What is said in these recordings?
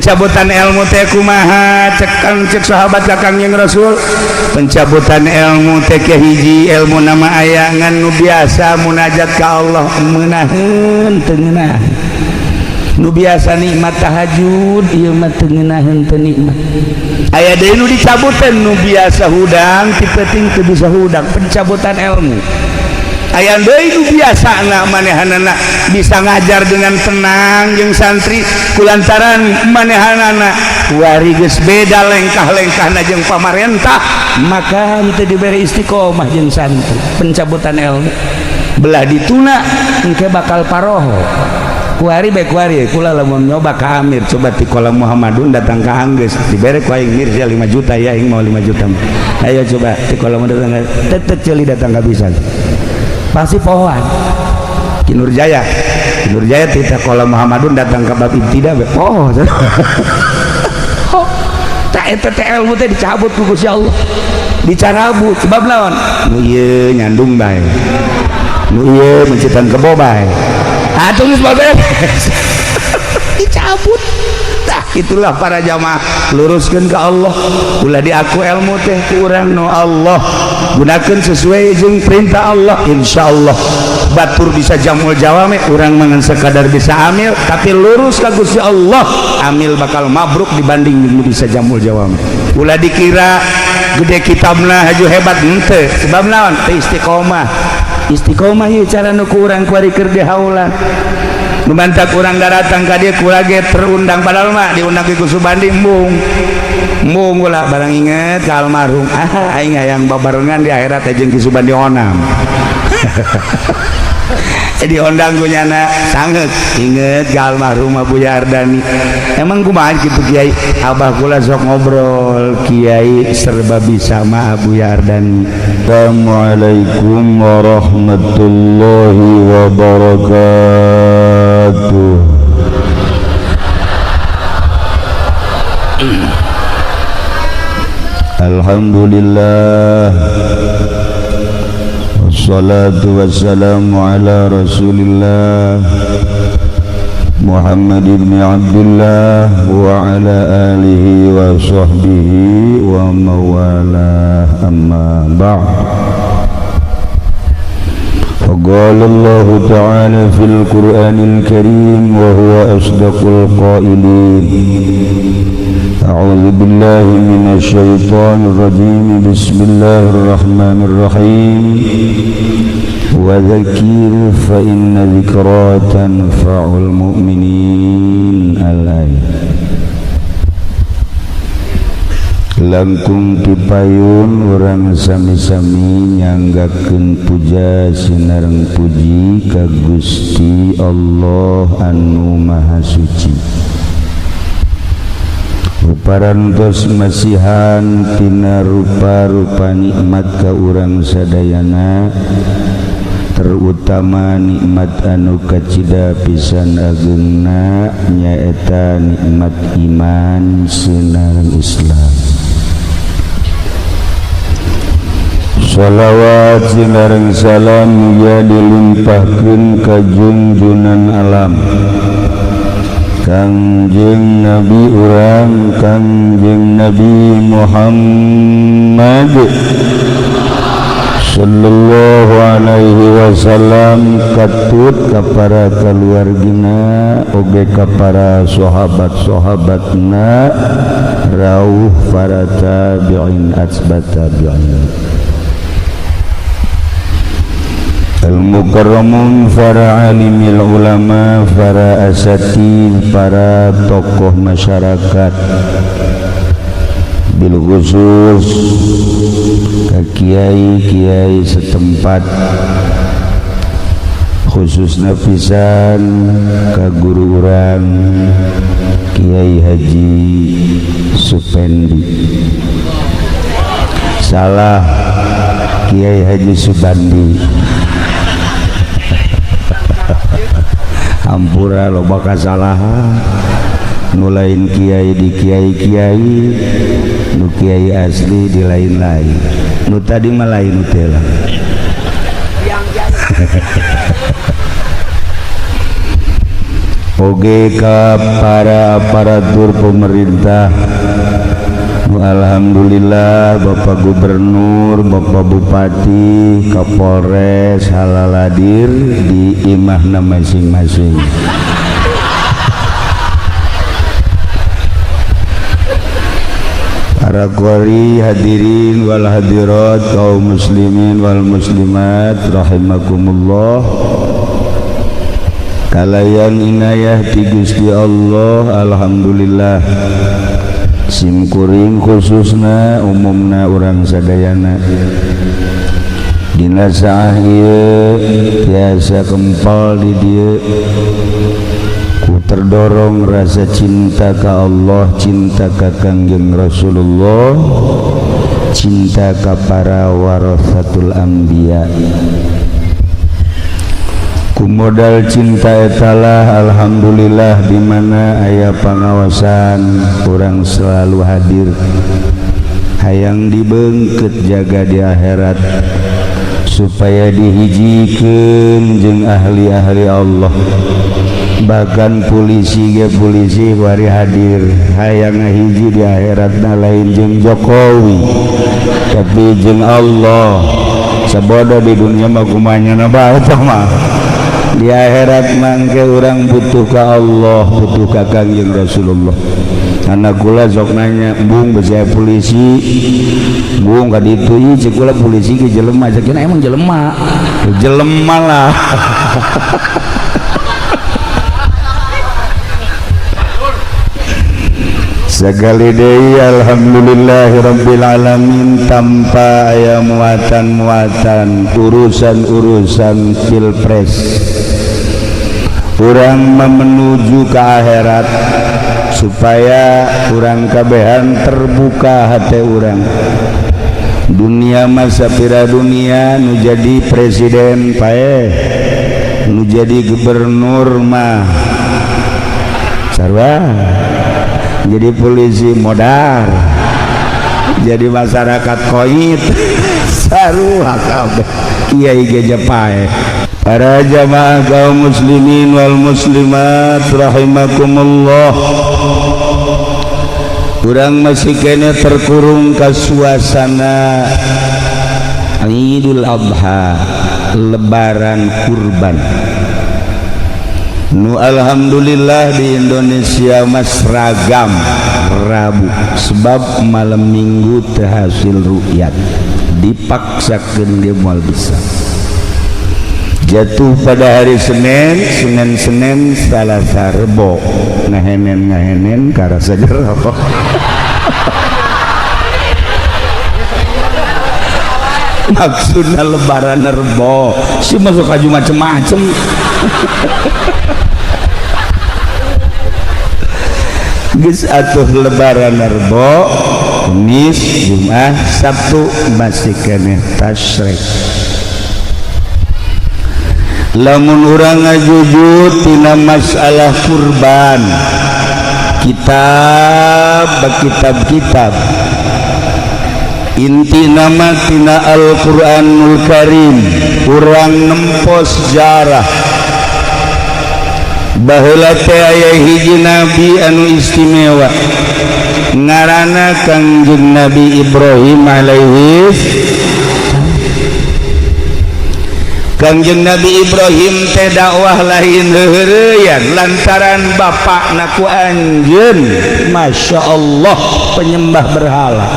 pencabutan ilmu teh kumaha cek sahabat kakang yang Rasul pencabutan ilmu teh hiji ilmu nama ayangan nu biasa munajat ka Allah meunaheun teu ngeunah nu biasa nikmat tahajud ieu mah teu ngeunaheun teu nikmat aya deui nu dicabutan nu biasa hudang ti penting teu bisa hudang pencabutan ilmu aya deui nu biasana manehanana bisa ngajar dengan tenang jeung santri kulantaran manehanana kuari geus beda lengkah-lengkahna jeung pamarentah maka teu diberi istiqomah jeung santri pencabutan ilmu belah dituna engke bakal paroho kuari bae kuari kula lamun nyoba ka Amir coba ti Kolam Muhammadun datang ka Anggeus dibere ku aing Mirza 5 juta ya aing mau 5 juta ayo coba ti Kolam datang tetep ceuli datang ka bisa pasti pohoan Ki Nurjaya tita Kolam Muhammadun datang ke bab ibtida oh tak eta teh ilmu teh dicabut ku Gusti Allah dicarabut sebab naon nu ieu nyandung bae nu ieu mencitan kebo bae tulis bae dicabut tah itulah para jamaah luruskeun ka Allah ulah diaku ilmu teh ku urang nu Allah gunakeun sesuai jeung perintah Allah insyaallah batur bisa jamul jawame urang mangan sekadar bisa amil tapi lurus ka Gusti Allah amil bakal mabruk dibanding nu bisa jamul jawame ulah dikira gede kitabna haju hebat henteu sebab naon teh istiqomah ieu cara nu ku urang kuari keur dihaulan nu mantak urang datang ka dieu kula ge terundang padahal mah diundang ku Subandi embung ulah barang inget ka almarhum aing hayang babarengan di akhirat jeung Ki Subandi onam jadi ondang kunyana sanget inget ka almarhum Abu Yardani emang kumaha kitu Kiai abah kula sok ngobrol Kiai serba bisa mah Abu Yardani. Assalamualaikum warahmatullahi wabarakatuh. Alhamdulillah wassalatu wassalamu ala rasulillah Muhammad ibn Abdullah wa ala alihi wa sahbihi wa mawala amma ba'd. فقال الله تعالى في القرآن الكريم وهو أصدق القائلين أعوذ بالله من الشيطان الرجيم بسم الله الرحمن الرحيم وذكر فإن ذكرى تنفع المؤمنين الآية. Langkung pipayun urang sami-sami nyanggakeun puja sinareng puji ka Gusti Allah anu Maha Suci. Parantos masihan tina rupa-rupa nikmat ka urang sadayana terutama nikmat anu kacida pisan ageungna nyaeta nikmat iman sinareng Islam. Salawat sinareng salam ya dilimpahkeun ka junjunan alam Kangjeng Nabi urang Kangjeng Nabi Muhammad sallallahu alaihi wasallam katut ka para kaluargina oge ka para sahabat-sahabatna rawuh para tabi'in atba tabi'in al-mukarramun para alimil ulama para asatid para tokoh masyarakat bil khusus ka kiai-kiai setempat khususna pisan ka guru urang Kiai Haji Supendi salah Kiai Haji Subandi hampura loba kasalahan nu lain kiai di kiai-kiai nu kiai asli di lain-lain nu tadi mah lain nu teh lah oge ka para aparatur pemerintah. Alhamdulillah Bapak Gubernur, Bapak Bupati, Kapolres halal hadir di imahna masing-masing. Para qori hadirin wal hadirat, kaum muslimin wal muslimat rahimakumullah. Kalayan inayah ti Gusti Allah, alhamdulillah. Simkuring khususna umumna urang sadayana dina saah ieu tiasa kempal di dieu ku terdorong rasa cinta ka Allah, cinta ka Kangjeng Rasulullah, cinta ka para warasatul anbiya. Ku modal cinta etalah alhamdulillah di mana aya pangawasan urang selalu hadir hayang dibeungkeut jaga di akhirat supaya dihijikeun jeung ahli-ahli Allah. Bahkan polisi ge polisi wari hadir hayang ngahiji di akhiratna lain jeung Jokowi tapi jeung Allah. Sabodo di dunia mah kumanyana bae tah mah. Di akhirat mangke urang butuh ka Allah, butuh ka Kangjeng Rasulullah. Anak kula sok nanya, "Bung, saya polisi." "Bung, ka ditu ieu cek kula polisi ge jelema." Cekna emang jelema. Jelema lah. Sekali deui alhamdulillahirabbil alamin tanpa aya muatan-muatan urusan-urusan pilpres. Urang menuju ke akhirat supaya urang kabehan terbuka hati urang. Dunia masa pira dunia nu jadi presiden paeh, nu jadi gubernur mah sarua, jadi polisi modar, jadi masyarakat koit sarua kabeh kiai geja paeh. Para jamaah kaum muslimin wal muslimat rahimakumullah, urang masih kene terkurung ke suasana Idul Adha, lebaran kurban. Nu alhamdulillah di Indonesia mas ragam Rabu sebab malam minggu teu hasil ru'yat dipaksakeun dia moal bisa. Jatuh pada hari Senin Salasa Rebo ngahenen karasa jero. Maksudna lebaran Rebo si masuk aju macem-macem. Geus atuh lebaran Rebo, Kamis, Jumat, Sabtu masih keneh tasyrik. Lamun urang ngajujut tina masalah kurban, kitab inti nama tina Al-Quranul Karim urang nempos sejarah baheula teh aya hiji nabi anu istimewa ngaranna Kangjeng Nabi Ibrahim alaihi. Kangjeng Nabi Ibrahim teh dakwah lain heureuyan lantaran bapakna ku anjeun Masya Allah penyembah berhala.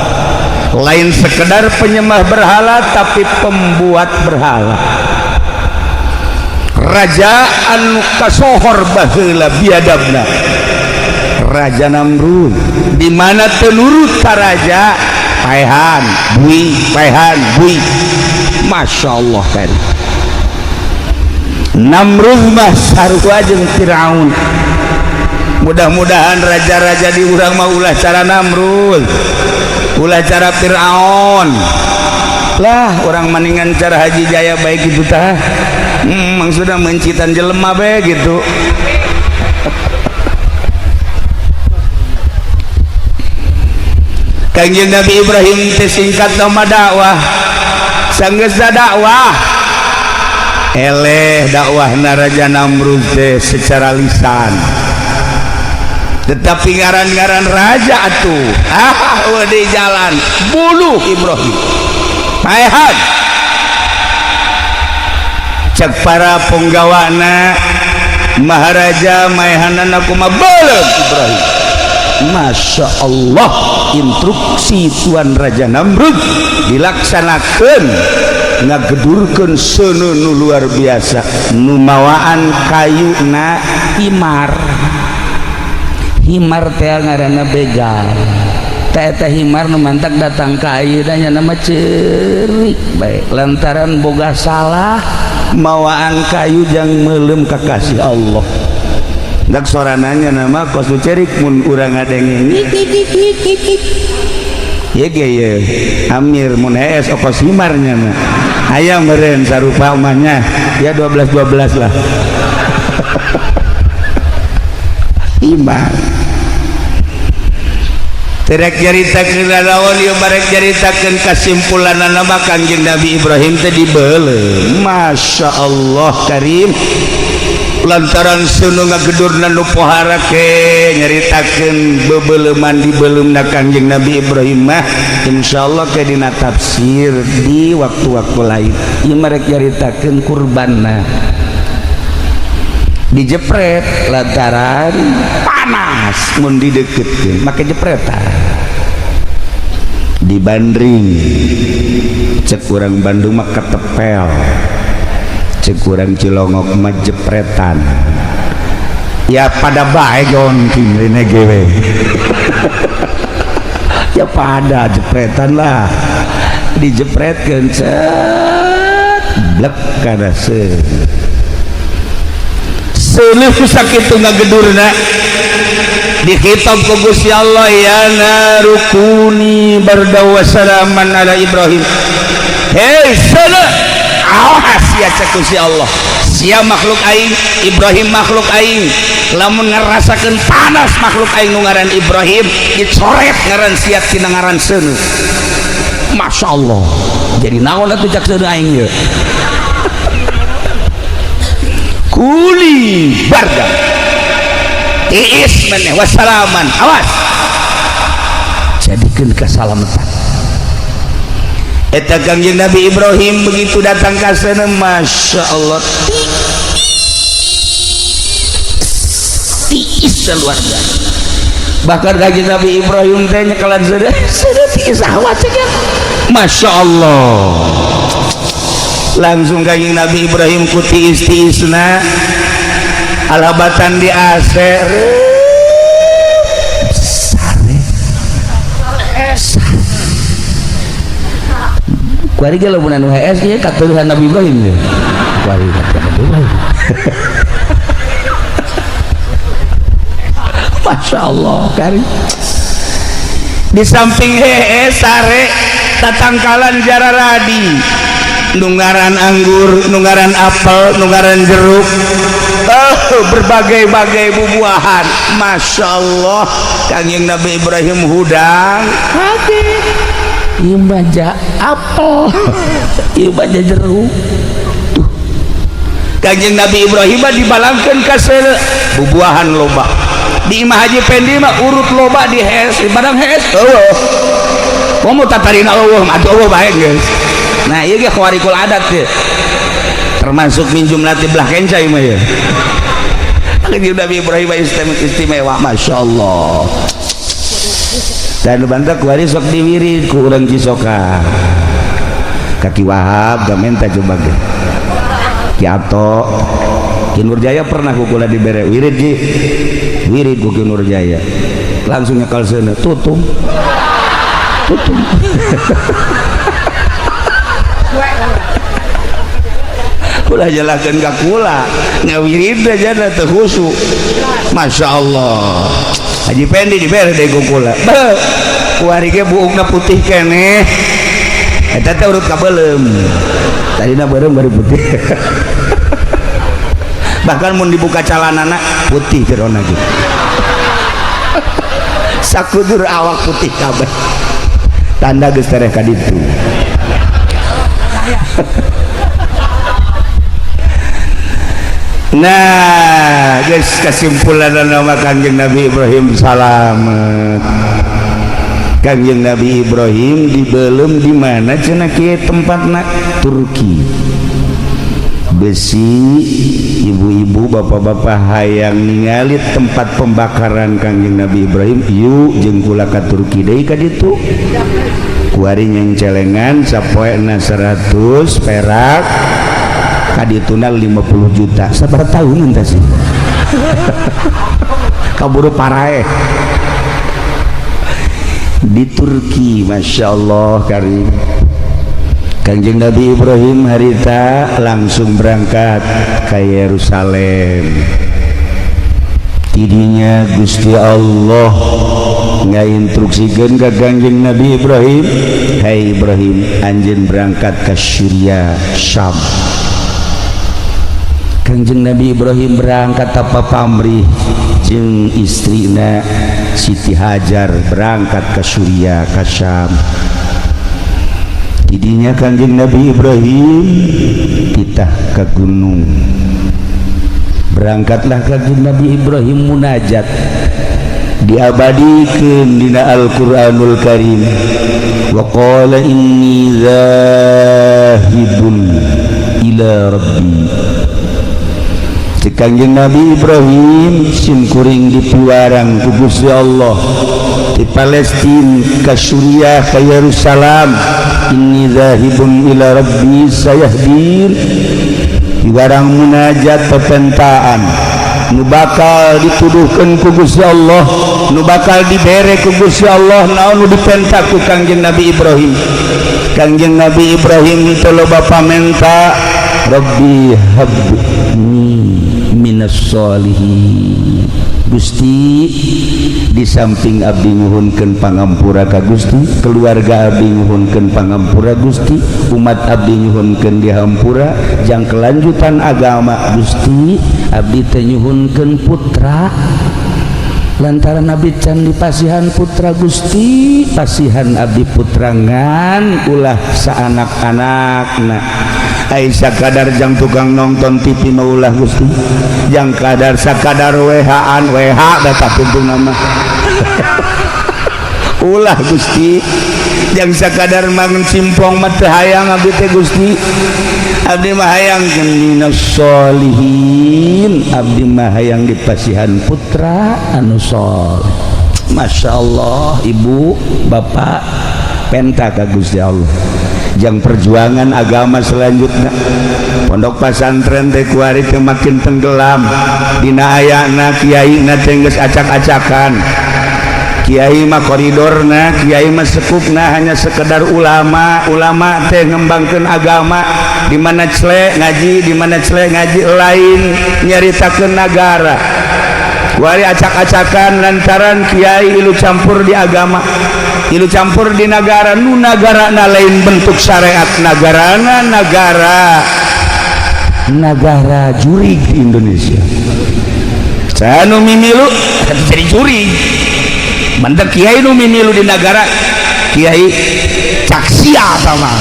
Lain sekedar penyembah berhala tapi pembuat berhala. Raja anu kasohor baheula biadabna Raja Namrud, di mana teu nurut ka raja paehan bui. Masya Allah kan Namrud mah sarua jeung Firaun. Mudah-mudahan raja-raja di urang mah ulah cara Namrud, ulah cara Firaun. Lah orang maningan cara Haji Jaya baik gitu tah. Maksudnya mencitan jelema bae gitu. Kangjeng Nabi Ibrahim teh singkat nama dakwah. Sanggeus dakwah eleh dakwahna Raja Namrud teh secara lisan, tetapi ngaran-ngaran raja atuh di jalan buluh Ibrahim maehan cek para penggawana Maharaja maehanana kumaha beuleug Ibrahim. Masya Allah, instruksi Tuan Raja Namrud dilaksanakan, ngagedurkeun seuneu nu luar biasa, nu mawaan kayuna himar. Himar teh ngaranna begal. Eta himar nu mantak datang ka ayeuna nya nama ceurik bae lantaran boga salah mawaan kayu jang meuleum kakasih Allah. Dak sorananya nama kosu cerik mun urang ngadenge ye ge ye amir mun hees okos himarnya mah aya meureun sarupa umahnya ya 12 lah himar terek jaritakeun lawan ieu barek jaritakeun kasimpulanna mah Kangjeng Nabi Ibrahim teh dibeuleum. Masya Allah karim lantaran seuneu ngagedurna nu pohara ke nyaritakeun bebeuleuman dibeuleummna Kangjeng Nabi Ibrahim mah insyaallah ke dina tafsir di waktu-waktu lain. Ieu marek nyaritakeun kurbanna dijepret lantaran panas mun dideukeutkeun make jepretan dibandring cek urang Bandung mah ketepel, cek urang Cilongok mah jepretan. Ya pada bae jon kimrine gewe ya pada jepretan lah dijepretkeun cet blek kana seuleuh sakitu ngagedurna dikitab ku Gusti Allah ya narukuni bardaw salaman ala Ibrahim. Hei seuleuh awas ya cek Gusti Allah sia makhluk aing Ibrahim makhluk aing lamun ngarasakeun panas makhluk aing nu ngaran Ibrahim dicoret ngaran sia tina ngaran seuneu. Masya Allah jadi naon atuh cek seuneu aing ye kuli barda tiis maneh wassalaman awas jadikeun kasalamatan. Eta Kangjeng Nabi Ibrahim begitu datang ka sana Masya Allah tiis luar biasa. Bahkan Kangjeng Nabi Ibrahim teh nyekalan sana tiis awat cenah Masya Allah langsung Kangjeng Nabi Ibrahim ku tiis-tiisna alabatan di aser kuari ge lamun anu HS ieu katurunan Nabi Ibrahim ye kuari katurunan Nabi Ibrahim Masya Allah kari di samping HS sare tatangkalan jararadi nungaran anggur, nungaran apel, nungaran jeruk, berbagai-bagai buah-buahan. Masya Allah, Kangjeng Nabi Ibrahim hudang hati ieu baja apel ieu baja jeruk tuh Kangjeng Nabi Ibrahim dibalangkeun ka seuleuh bubuahan loba di Imah Haji Pendi mah urut loba di hes di barang hes eueuh komo tatarina eueuh atuh eueuh bae geus. Nah ieu ge khawarikul adat teh termasuk min jumlati belah kencai mah ya Kangjeng Nabi Ibrahim istimewa Masya Allah. Dan bantak kuari sok diwirid ku urang Cisoka kaki Wahab gamenta coba ge Ki Ato Ki Nurjaya pernah kukula dibere wirid ji wirid ku Ki Nurjaya langsung nyekal sana tutung ulah jalakan ka kula ngawirid aja na teu khusyuk. Masya Allah Haji Pendi dibere deui ku kula kuari ge buukna putih keneh eta teh urut ka beuleum tadina beureum bari putih bahkan mun dibuka calanana putih jerona gitu sakudur awak putih kabeh tanda geus tereh ka ditu Nah guys, kesimpulan nama Kanjeng Nabi Ibrahim salamet. Kanjeng Nabi Ibrahim dibelem di mana cenah kieu tempatna? Turki. Besi ibu-ibu bapak-bapak hayang ningali tempat pembakaran Kanjeng Nabi Ibrahim, yuk jeung kula ka Turki deui ka ditu. Kuari nyengcelengan sapoena 100 perak, kadituna 50 juta. Sabar tahun enta sih. Kaburu parae. Di Turki, Masya Allah karim. Kanjeng Nabi Ibrahim harita langsung berangkat ke Yerusalem. Tidinya Gusti Allah ngainstruksikeun ka Kanjeng Nabi Ibrahim, hai Ibrahim, anjeun berangkat ke Syria, Syam. Kanjeng Nabi Ibrahim berangkat apa pamrih jeung istrina Siti Hajar berangkat ke Syria, ke Syam. Tidinya Kanjeng Nabi Ibrahim pitah ke gunung. Berangkatlah Kanjeng Nabi Ibrahim munajat, diabadikeun dina Al-Qur'anul Karim. Wa qala inni zahibun ila rabbi. Kanjeng Nabi Ibrahim simkuring dipiwarang ku Gusti Allah di Palestina ke Suriah ke Yerusalem. Inni zahibun ila rabbi sayahdin. Diwarang munajat pepentaan nu bakal dituduhkeun ku Gusti Allah, nu bakal dibere ku Gusti Allah, naon nu dipenta ku Kanjeng Nabi Ibrahim. Kanjeng Nabi Ibrahim teu loba pamenta, Rabbi habni minas sholihin. Gusti, di samping abdi nyuhunkeun pangampura ka Gusti, keluarga abdi nyuhunkeun pangampura Gusti, umat abdi nyuhunkeun dihampura, jang kelanjutan agama Gusti, abdi teh nyuhunkeun putra. Lantaran abdi can dipasihan putra Gusti, pasihan abdi putra ngan ulah saanak-anakna. Aisyah kadar jang tukang nonton TV maulah Gusti, jang kadar sakadar WH-an WH data pintu nama ulah Gusti, jang sakadar mangun simpong mah teu hayang abdi teh Gusti. Abdi mah hayang minas sholihin, abdi mah hayang dipasihan putra anu sholih. Masya Allah, ibu bapak penta ka Gusti Allah. Jang perjuangan agama selanjutnya pondok pesantren teh kuari teh makin tenggelam dina ayana kiai na teh geus acak-acakan. Kiai mah koridorna, kiai mah sekupna hanya sekedar ulama teh ngembangkeun agama, di mana celek ngaji, di mana celek ngaji lain nyaritakeun nagara. Kuari acak-acakan lantaran kiai ilu campur di agama, ilu campur di negara, nu nagarana lain bentuk syariat, nagarana negara jurig di Indonesia. Saya nu mimilu jadi jurig. Mantek kiai nu mimilu di negara, kiai caksia sama.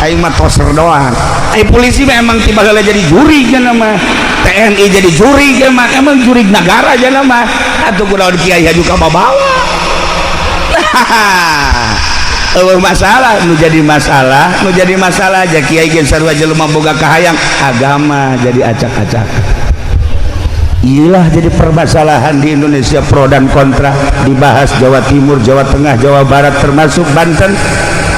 Aing mah toser doang. Aing polisi memang tiba heula jadi jurig kan mah. TNI jadi jurig mah, emang jurig negara aja mah. Atuh kunaon kiai haju ka babawa. Masalah nu jadi masalah aja kiai gen sarua jelema boga kahayang agama jadi acak-acak. Inilah jadi permasalahan di Indonesia, pro dan kontra dibahas. Jawa Timur, Jawa Tengah, Jawa Barat termasuk Banten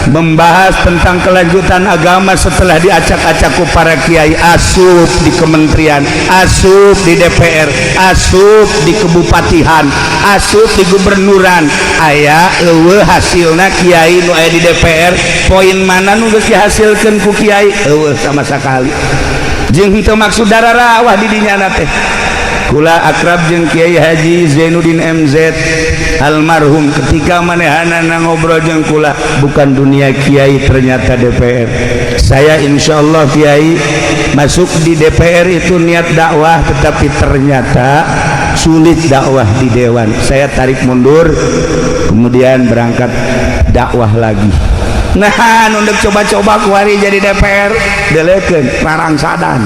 membahas tentang kelanjutan agama setelah diacak-acak ku para kiai, asup di kementerian, asup di DPR, asup di kebupatihan, asup di gubernuran. Aya eueuh hasilna kiai nu aya di DPR, poin mana nu geus dihasilkeun ku kiai eueuh sama sakali. Jeung henteu maksud dararawah di dinya teh. Kula akrab jeung Kiai Haji Zainuddin MZ almarhum, ketika manehana ngobrol jeung kula bukan dunia kiai ternyata DPR. Saya insyaallah kiai masuk di DPR itu niat dakwah, tetapi ternyata sulit dakwah di dewan. Saya tarik mundur, kemudian berangkat dakwah lagi. Nah, nunduk coba-coba kuari jadi DPR, delekeun larang sadan.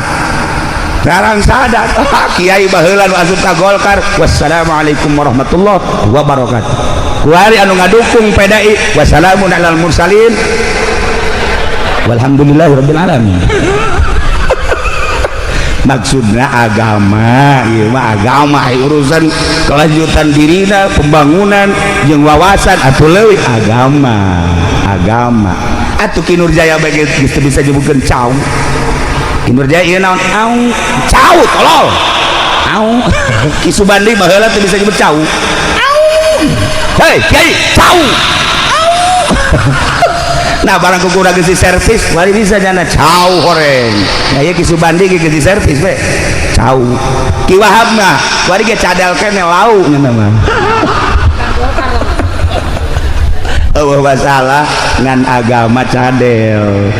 Sarang sadat Kiai baheula nu asup ka Golkar. Wassalamualaikum warahmatullahi wabarakatuh. Kuari anu ngadukung PDI wassalamun alal mursalin walhamdulillahirabbil alamin. Maksudna agama ieu mah agama urusan kelanjutan dirina pembangunan jeung wawasan atuh leuwih agama atuh Kinurjaya bage geus bisa nyebutkeun caung. Kinurjaya ieu naon aung cau tolol aung Ki Subandi baheula teu bisa nyebut cau aung hei kiai cau nah barang kukuda geus servis bari bisa nyana cau horeng ya ieu Ki Subandi geus servis we cau Ki Wahab mah bari ge cadel kene lau nya mah eueuh masalah ngan agama cadel.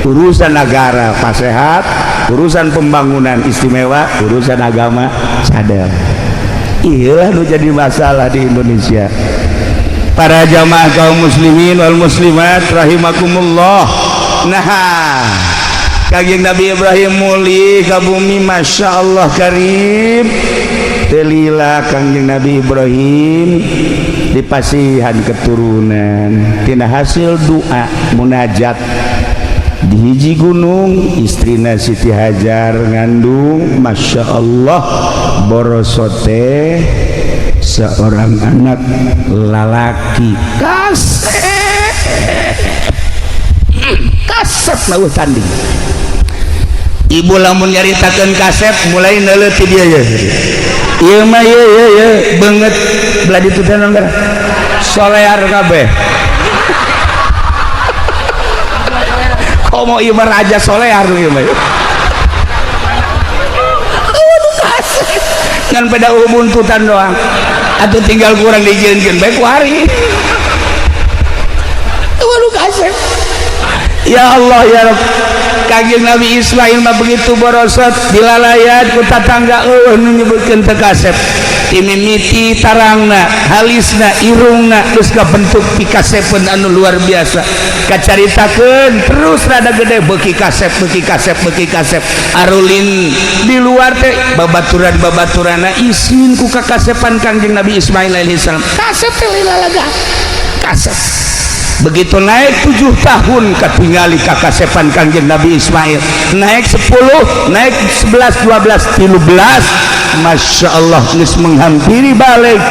Urusan negara pasehat, urusan pembangunan istimewa, urusan agama cadel. Iyalah nu jadi masalah di Indonesia. Para jamaah kaum muslimin wal muslimat rahimakumullah. Nah, Kangjeng Nabi Ibrahim muli ka bumi, Masya Allah karim. Telila Kangjeng Nabi Ibrahim dipasihan keturunan tina hasil doa munajat di hiji gunung. Istrina Siti Hajar ngandung, Masya Allah, borosote seorang anak lalaki. Kasep lauh tanding. Ibu lamun nyaritakeun kasep mulai neuleut ti dieu ye. Ieu mah ye beungeut belah ditu teh naon solear kabeh. Komo ieu mah raja solear ieu mah. Ngan pada buntutan doang. Atuh tinggal kurang dijieunkeun bae ku hari. Waduh kasep. Ya Allah ya Rabb. Kangjeng Nabi Ismail mah begitu borosot dilalayan ku tatangga eueuh nu nyebutkeun teu kasep. Timimiti tarangna, halisna, irungna geus kabentuk pikasepeun anu luar biasa. Kacaritakeun terus rada gede beuki kasep. Arulin di luar teh babaturan-babaturana isin ku kakasepan Kangjeng Nabi Ismail alaihi salam. Kasep teh lilalaga. Kasep. Begitu naik 7 tahun ketinggali kakasepan Kangjeng Nabi Ismail, naik 10, naik 11, 12, 13, Masya Allah geus menghampiri balik.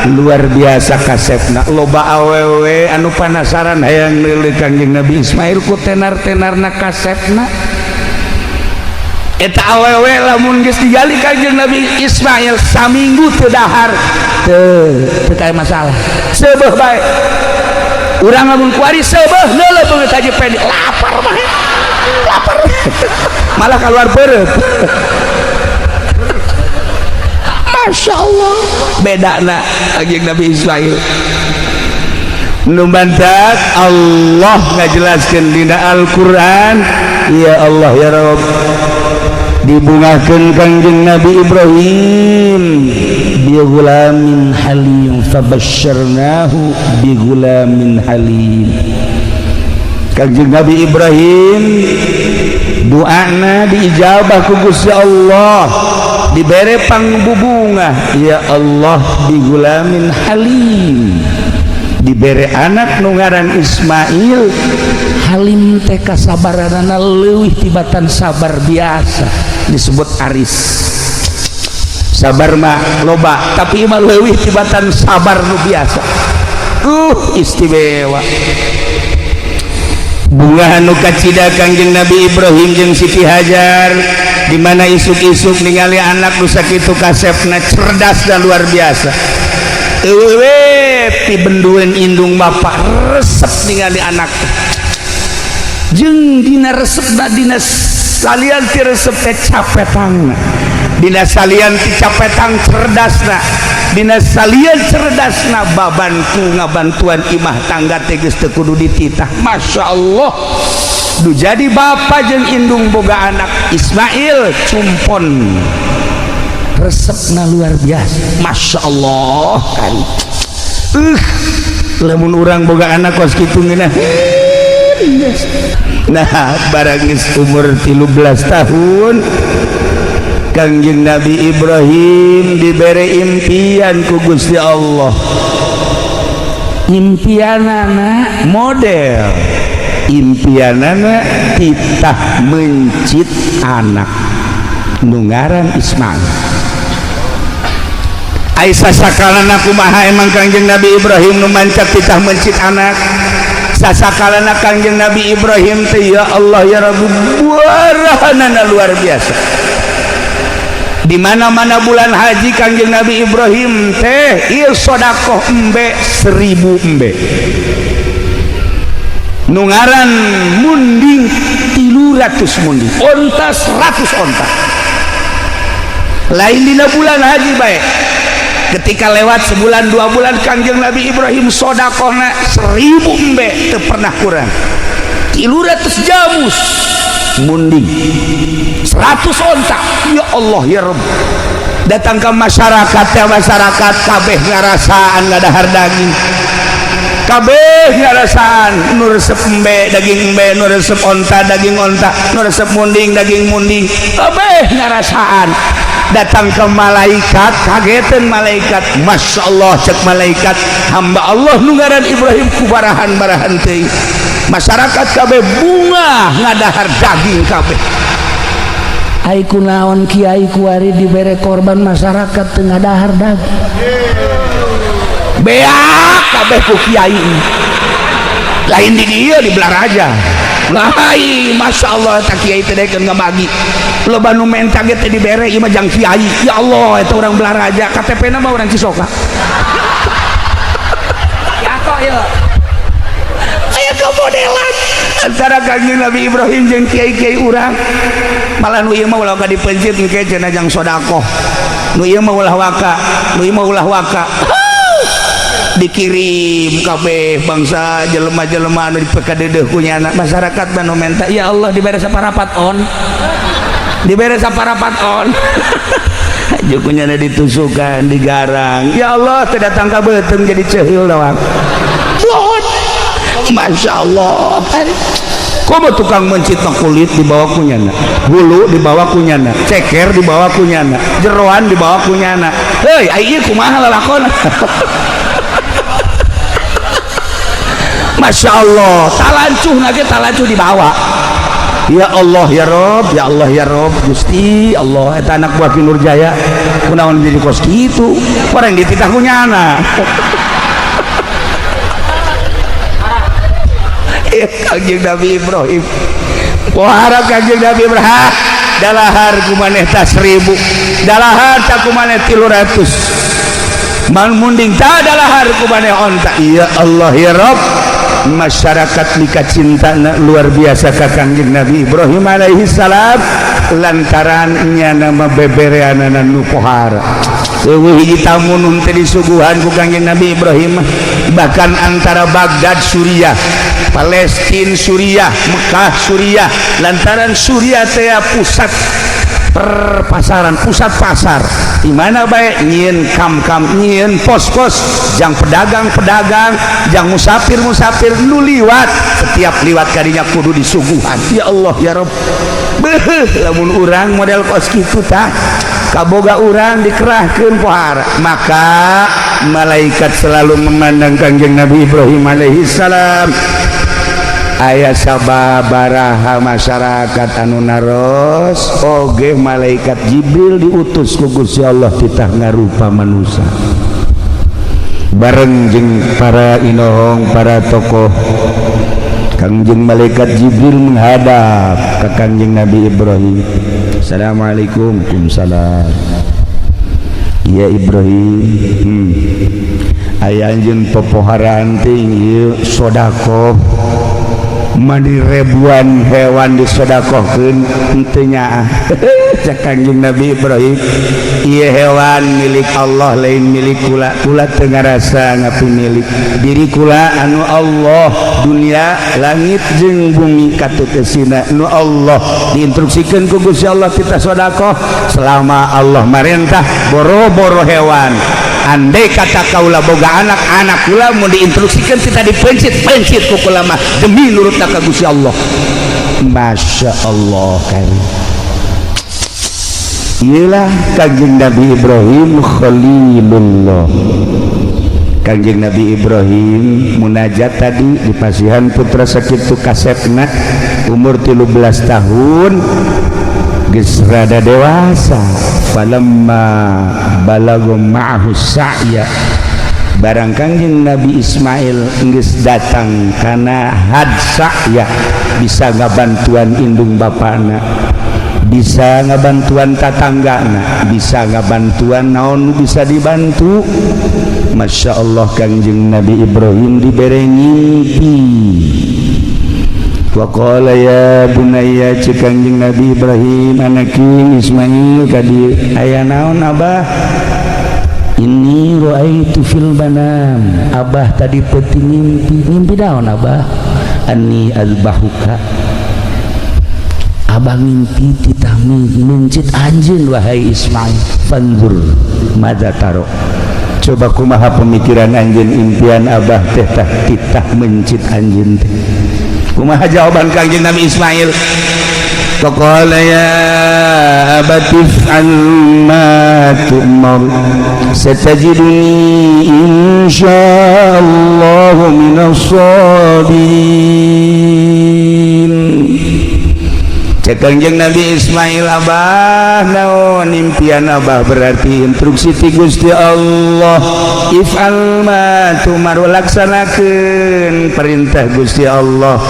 Luar biasa kasepna. Loba awewe anu penasaran hayang neuleut Kangjeng Nabi Ismail ku tenar-tenarna kasepna. Eta awewe lamun geus digali Kangjeng Nabi Ismail saminggu teu dahar teu kae masalah. Seubeuh bae urang lamun kuari seubeuh neuleut beungeut haji pedi lapar mah lapar malah keluar beureup. Masya Allah bedana Kangjeng Nabi Ismail nu bantat Allah ngajelaskeun dina Al-Qur'an. Ya Allah ya Rabb, dibungakeun Kangjeng Nabi Ibrahim bi ghulamin halim fabasyarnahu bi ghulamin halim. Kangjeng Nabi Ibrahim doana diijabah ku Gusti Allah, dibere pangbubungah. Ya Allah bi ghulamin halim, dibere anak nu ngaran Ismail. Halim teh kasabaranana leuwih tibatan sabar biasa disebut aris. Sabar mah loba tapi mah leuwih tibatan sabar nu biasa. Istimewa. Bunga anu kacida Kangjeng Nabi Ibrahim jeung Siti Hajar, di mana isuk-isuk ningali anak nu sakitu kasepna cerdas dan luar biasa. Eueuh ti bendueun indung bapa resep ningali anak. Jeung dina resepna dina salian ti resep teh capetangna, dina salian ti capetang cerdasna, dina salian cerdasna babantu ngabantuan imah tangga teh geus teu kudu dititah. Masya Allah du jadi bapa jeung indung boga anak Ismail cumpon resepna luar biasa. Masya Allah kan lamun urang boga anak kos kitu ngeunah nah barang geus umur 13 tahun Kangjeng Nabi Ibrahim diberi impian ku Gusti Allah. Impianana model, impianana titah mencit anak nu ngaran Ismail. Aisyah sakalana kumaha emang Kangjeng Nabi Ibrahim nu mancak titah mencit anak. Sasakalana Kangjeng Nabi Ibrahim teh ya Allah ya Rabbi buarahanana luar biasa. Di mana-mana bulan haji Kangjeng Nabi Ibrahim teh ieu sedekah embe 1000 embe. Nu ngaran munding 300 munding, onta 100 onta. Lain dina bulan haji bae. Ketika lewat sebulan 2 bulan Kangjeng Nabi Ibrahim sedekahna 1000 embe teu pernah kurang. 300 jamus munding 100 onta. Ya Allah ya Rabb, datang ke masyarakat ya masyarakat kabeh ngarasaan ngadahar daging, kabeh ngarasaan nu resep embe daging embe, nu resep onta daging onta, nu resep munding daging munding, kabeh ngarasaan. Datang ke malaikat kagetan malaikat, Masya Allah cek malaikat hamba Allah nu ngaran Ibrahim kubarahan-barahan teh. Masyarakat kabeh bunga ngadahar daging kabeh. Ai kunaon kiai kuari dibere korban masyarakat teu ngadahar daging. Beak kabeh ku kiai. Lain di dieu di Blaraja. Lain Masya Allah tak kiai teh dekeun ngabagi. Loba nu menta ge teh dibere ieu mah jang kiai. Ya Allah eta urang Blaraja, KTP-na mah urang Cisoka. Ya kok ieu. Kemodelan antara Kangjeng Nabi Ibrahim jeung kiai-kiai urang. Malah nu ieu mah ulah ka dipencit engke cenah jang sedekah. Nu ieu mah ulah waka, nu ieu mah ulah waka. Dikirim kabeh bangsa jelema-jelema anu dipekadeudeuh ku nyana masyarakat anu menta ya Allah dibere saparapat on. Dibere saparapat on. Jukunyana ditusukan digarang. Ya Allah teu datang ka beuteung jadi ceheul doang. Masya Allah. Komo tukang mencit kulit dibawa kunyana, bulu dibawa kunyana, ceker dibawa kunyana, jeroan dibawa kunyana. Hei, ieu kumaha lalakon? Masya Allah, talancuh nage talancuh dibawa. Ya Allah ya Rob, ya Allah ya Rob, Gusti Allah eta anak buah Ki Nurjaya kunaon jadi kos kitu, orang dititah kunyana. Kangjeng Nabi Ibrahim kuharap Kangjeng Nabi Ibrahim dalahar kumaneh ta 1000 dalahar ta kumaneh 300 man munding ta dalahar kumaneh onta. Ya Allah ya Rabb, masyarakat lika cintana luar biasa ka Kangjeng Nabi Ibrahim alaihi salam lantaran nyana bebereanana nu pohara. Eueuh hiji tamu nu teh disuguhan ku Kangjeng Nabi Ibrahim, bahkan antara Baghdad Suriah, Palestina Suriah, Mekah Suriah, lantaran Suriah teh pusat perpasaran, pusat pasar di mana bae nyieun kam-kam, nyieun pos-pos, jang pedagang-pedagang, jang musafir-musafir nu liwat, setiap liwat kadinya kudu disuguhan. Ya Allah ya Rabb, beuh lamun urang model kos kitu tah kaboga urang dikerahkeun pohara, maka malaikat selalu memandang Kangjeng Nabi Ibrahim alaihi salam. Aya sababaraha masyarakat anu naros oge malaikat Jibril diutus ku Gusti Allah titah ngarupa manusia bareng jeung para inohong para tokoh. Kangjeng malaikat Jibril menghadap ke Kangjeng Nabi Ibrahim. Assalamualaikum. Waalaikumsalam. Ya Ibrahim, aya anjeun popoharan teh ieu sedekah mandi ribuan hewan disedekahkeun henteu nyaah. Cek Kangjeng Nabi Ibrahim, ieu hewan milik Allah lain milik kula. Kula teu ngarasa ngapimilik diri kula anu Allah, dunia langit jeung bumi katutusina nu Allah diinstruksikeun ku Gusti Allah kita sedekah selama Allah marentah boro-boro hewan andai kata kaula boga anak kula mau diinstruksikan kita dipencit ku kula mah demi nurutna ka Gusti Allah. Masya Allah karim. Iyalah Kanjeng Nabi Ibrahim Khalilullah. Kanjeng Nabi Ibrahim munajat tadi di pasihan putra sakitu kasepna umur 13 tahun geus rada dewasa. Falamma balagha ma'ahu sa'ya, barang Kanjeng Nabi Ismail geus datang kana had sa'ya, bisa ngabantuan indung bapana, bisa ngabantuan tatanggana, bisa ngabantuan naon bisa dibantu. Masya Allah Kanjeng Nabi Ibrahim dibere ngimpi. Wa qala ya bunayya cik Kanjeng Nabi Ibrahim anaking Ismail kadi aya naon abah? Ini ra'aitu fil manam, abah tadi peuting ngimpi naon abah? Anni azbahuka, abah ngimpi titah mencit anjeun wahai Ismail. Fanzur madza taro, coba kumaha pemikiran anjeun impian abah teh titah mencit anjeun teh. Kumaha jawaban Kanjeng Nabi Ismail? Faqala ya abati if'al ma tu'mar satajiduni insyaallah minas sabirin. Cek Kanjeng Nabi Ismail, abah naon impian abah? Berarti instruksi ti Gusti Allah. If'al ma tumar, laksanakeun perintah Gusti Allah.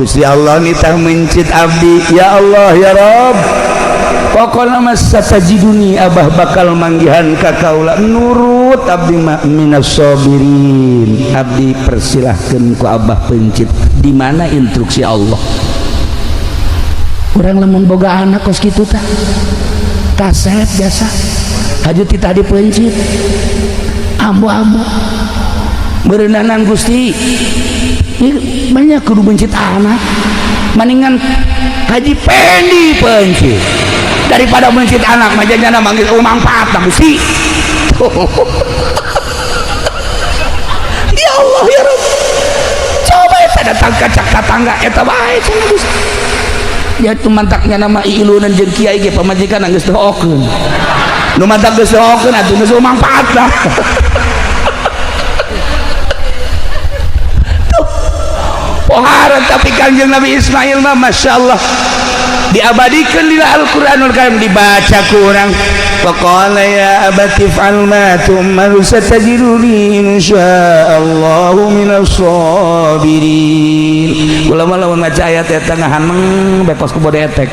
Gusti Allah nitah mencit abdi, ya Allah ya Rabb, pokona mas satajiduni, abah bakal manggihan ka kaula nurut abdi minas sabirin. Abdi persilahkeun ku abah pencit. Di mana instruksi Allah? Urang lamun boga anak kos kitu tah tasep biasa haju titah dipencit ambo-ambo berendanan Gusti banyak kudu mencit anak mendingan haji pendi pencit daripada mencit anak majanya manggil mangfaat Gusti. Ya Allah ya Rabb, coba eta datang kacak tetangga eta bae cenah Gusti. Ya itu mantaknya nama ilunan jeung kiai ge pamajikan geus dohokeun. Nu mantak geus dohokeun atuh geus mangfaatna. Pohara tapi Kanjeng Nabi Ismail mah masyaallah diabadikeun di Al-Qur'anul Karim, dibaca ku urang. Faqala ya abati if'al ma tu'mar satajiduni insyaallah minas sabirin. Ulama lamun maca ayat eta ngahaneng bepos ku bode etek.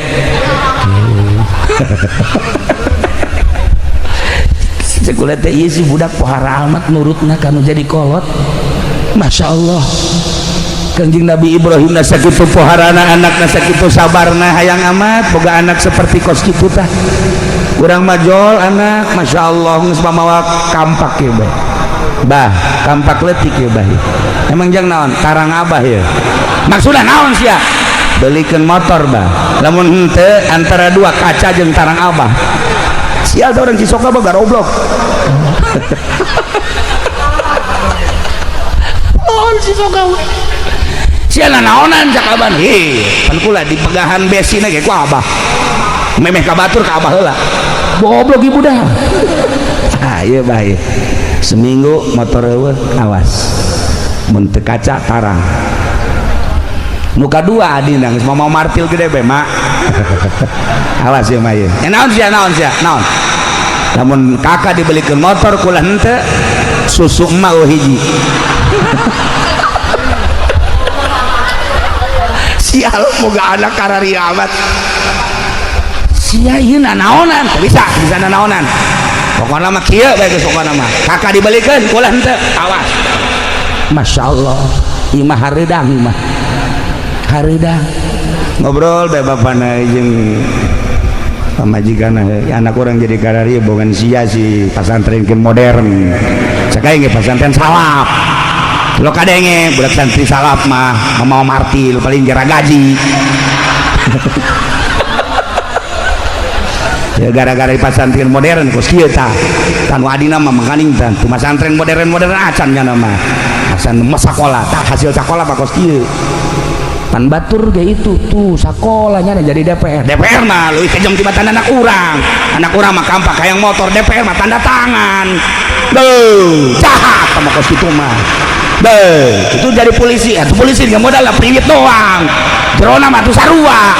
Cekulet teh ieu si budak pohara amat nurutna kanu jadi kolot. Masyaallah. Kanjeng Nabi Ibrahim na sakitu poharana anakna sakitu sabarna hayang amat boga anak seperti kos kitu tah. Urang majol anak masyaallah geus pamawa kampak ye bah. Bah, kampak leutik ye bah. Emang jang naon? Tarang abah ye. Maksudna naon sia? Belikeun motor bah. Lamun henteu antara dua kaca jeung tarang abah. Sial da urang Cisoka bah garoblok. Naon Cisoka? Siana naonan cak abah, pan kula di pegahan besina ge ku abah memeh ka batur ka abah heula goblok ibu dah. Ah ieu bah ieu seminggu motor eueuh awas mun teu kaca tarang. Nu kadua adina geus mau martil gede be mak. Awas ieu mah ieu naon sia lamun kakak dibelikeun motor kula henteu susu emak hiji. Sial boga anak karari amat sia ieu naonan bisa naonan pokona mah kieu bae geus pokona mah kakak dibelikeun kula henteu awas. Masyaallah imah hareudang ngobrol bae bapana jeung pamajikanna anak orang jadi karari bogan sia si pasantren modern cakaing ge pasantren salap. Lo kadenge budak santri salap mah mau martil paling jara gaji. ya gara-gara di pesantren modern kos kieu tah kan wadina mah mangkaning tah tu pesantren modern acan nya nama acan mah sakola tah hasil sakola pak kos kieu pan batur ge itu tuh sakolanya jadi DPR mah leuwih kejam tibatan anak urang mah kampak hayang motor DPR mah tanda tangan beuh jahat sama kos kitu mah beuh itu jadi polisi polisi nggak modal lah priwit doang jerona mah tuh sarua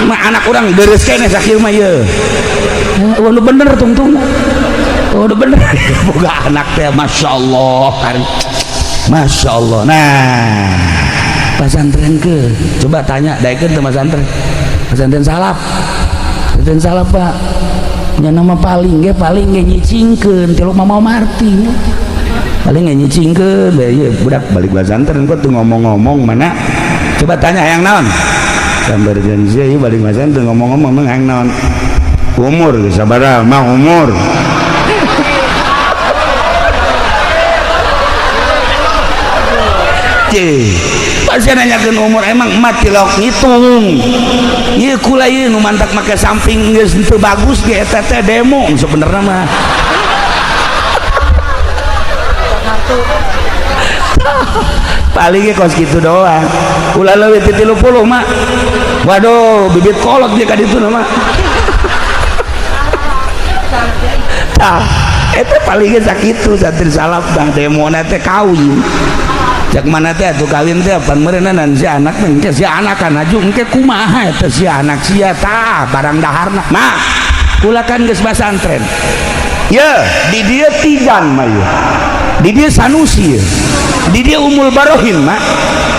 mah anak orang deres kene sakieu mah ye nu bener tungtung nu bener boga anak teh masyaallah masyaallah nah pesantren ke coba tanya daekeun teh pesantren salap Pak nya nama paling ge nyicingkeun ti Mama Marti paling nyicingkeun ieu budak balik pesantren kok tuh ngomong-ngomong mana coba tanya hayang naon gambar janji ieu balik pesantren ngomong-ngomong mah hayang naon umur sabaraha mah umur pasti nanyakan umur emang mati lok ngitung iya kula iya nu mantak make samping geus teu bagus ge eta teh demo sebenarnya mah paling kos gitu doang ulah leuwih ti 30 mah waduh bibit kolot dia ka ditu mah tah eta paling sakitu satri salap dah demona teh kawin cak mana teh atuh kawin teh pan meureunan si anak teh si anak kan aju engke kumaha eta si anak sia tah barang daharna mah kula kan geus pesantren ye di dieu Tijan mah ye di dieu Sanusi ye di dieu Umul Barohin mah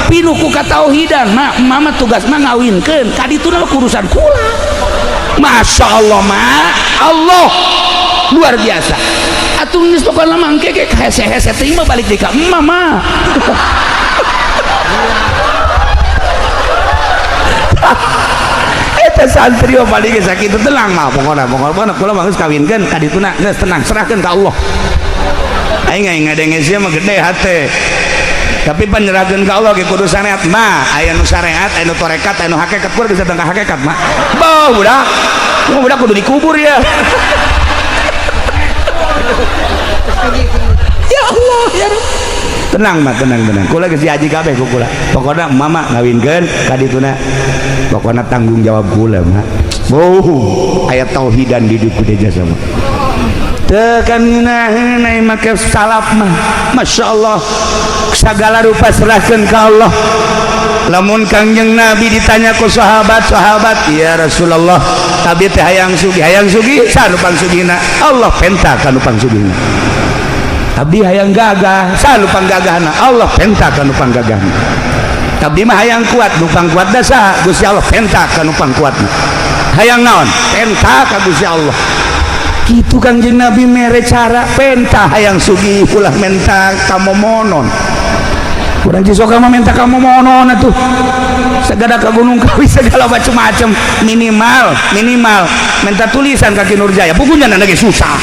pinuku katauhidan mah mama tugas mah ngawinkeun ka dituna urusan kula masyaallah mah Allah luar biasa atuh geus pokona mah engke ge hese-hese teh mah balik deui ka mama eta santri mah balik ge sakitu tenang mah pokona kula mah geus kawinkeun ka dituna geus tenang serahkeun ka Allah aing ngadenge sia mah gede hate tapi penyerahkeun ka Allah ge kudu syariat mah aya nu syariat aya nu tarekat aya nu hakikat kudu bisa tengah hakikat mah beuh budak kudu dikubur ya ya Allah ya tenang mah tenang kula geus diaji kabeh ku kula pokona mama ngawinkeun ka dituna pokona tanggung jawab kula mah aya tauhidan di dieu jasa mah teu kan ngeunaheun ai make salaf mah masyaallah sagala rupa serahkeun ka Allah lamun Kangjeng Nabi ditanya ku sahabat ya Rasulullah tabi teh hayang sugih sanupang sugihna Allah penta ka nu pangsugihna abdi hayang gagah sanupang gagahna Allah penta ka nu panggagahna abdi mah hayang kuat nu pangkuat da saha Gusti Allah penta ka nu pangkuatna hayang naon penta ka Gusti Allah kitu Kangjeng Nabi mere cara penta hayang sugih ulah menta kamomonon kurang jisoka mah minta kamu monon atuh segala ke Gunung Kawi segala macam-macam minimal minta tulisan kaki Nurjaya bukunya lagi susah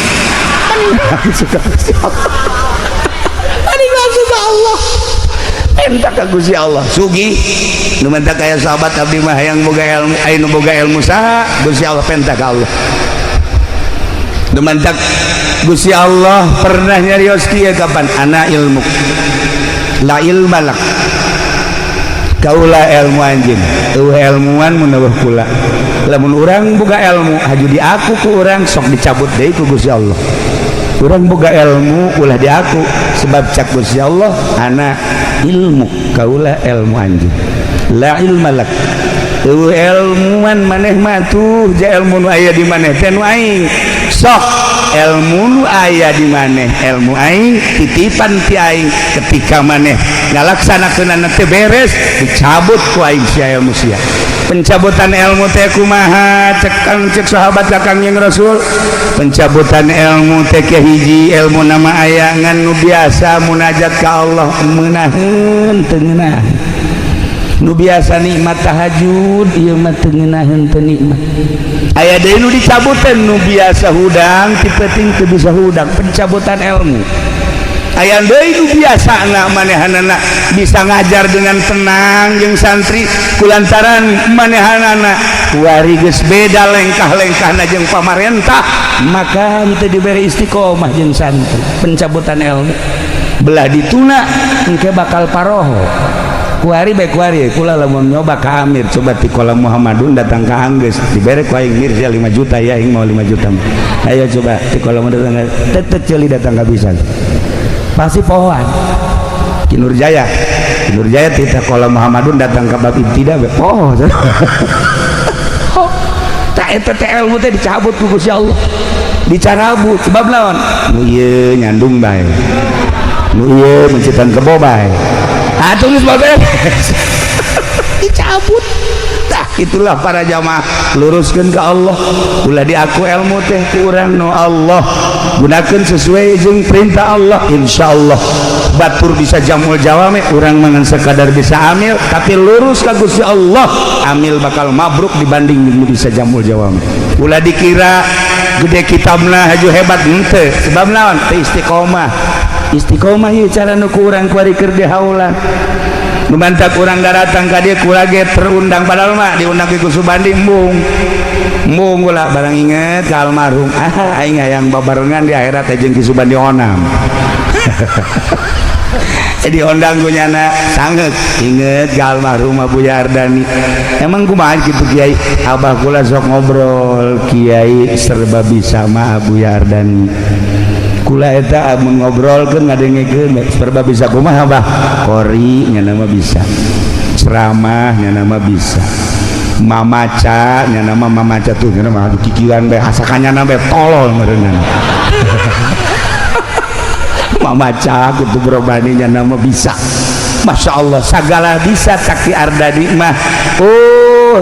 Allah minta ke Gusti Allah sugi nu minta kaya sahabat abdi mah hayang boga ilmu anu boga ilmu saha Gusti Allah minta ka Allah nu minta Gusti Allah pernah nyarios kieu kapan ana ilmu la ilmalak kaulah ilmu anjing ilmuwan menawah kula lamun urang boga ilmu haju di aku ku urang sok dicabut deui ku Gusti Allah urang boga ilmu ulah di aku sebab cak Gusti Allah ana ilmu kaulah ilmu anjing la ilmalak ilmuwan maneh mah tuh ja ilmu nu aya di maneh teh nu aing sok ilmu nu aya di maneh ilmu aing titipan ti aing ketika maneh ngalaksanakeunana teh beres dicabut ku aing sia ilmu sia pencabutan ilmu teh kumaha cek sahabat Kangjeng Rasul pencabutan ilmu teh hiji ilmu nama aya ngan nu biasa munajat ka Allah meunaheun teu ngeunaheun nu biasa nikmat tahajud ieu mah teu ngeunaheun teu nikmat aya deui nu dicabuteun nu biasa hudang ti penting teu bisa hudang pencabutan ilmu aya deui nu biasana manehanana bisa ngajar dengan tenang jeung santri kulantaran manehanana kuari geus beda lengkah-lengkahna jeung pamarentah maka teu diberi istiqomah jeung santri pencabutan ilmu belah dituna engke bakal paroho kuari bae kuari kula lamun nyoba ka Amir coba ti kolam Muhammadun datang ka Anggeus dibere ku aing Mirza 5 juta ya aing mau 5 juta ayo coba ti kolam datang tetet ceuli datang ka bisa pasti pohoan Ki Nurjaya ti kolam Muhammadun datang ka bab ibtida poho tak eta teh ilmu teh dicabut ku Gusti Allah dicarabut sebab naon nu ieu nyandung bae nu ieu mencitan kebo bae tulis bae dicabut tah itulah para jamaah luruskeun ka Allah ulah diaku ilmu teh ku urang nu Allah gunakeun sesuai jeung perintah Allah insyaallah batur bisa jamul jawame urang mangan sekadar bisa amil tapi lurus ka Gusti Allah amil bakal mabruk dibanding bisa jamul jawame ulah dikira gede kitabna haju hebat henteu sebab naon teu istiqomah ieu cara nu ku urang kuari keur dihaulan nu mantak urang datang ka dieu kula ge terundang padahal mah diundang ku Subandi embung ulah barang inget ka almarhum aing hayang babarengan di akhirat jeung Ki Subandi onam diundang ku nyana sangeuk inget ka almarhum Abuya Ardani emang kumaha kitu Kiai abah kula sok ngobrol Kiai serba bisa mah Abuya Ardani kula eta mun ngobrolkeun ngadengekeun serba bisa kumaha Abah kori nya nama bisa ceramah nya nama bisa mamaca nya nama mamaca tuh nya nama kikiran bae asakannya nama tolol meureunna mamaca kudu berobani nya nama bisa Masya Allah sagala bisa Kaki Ardani mah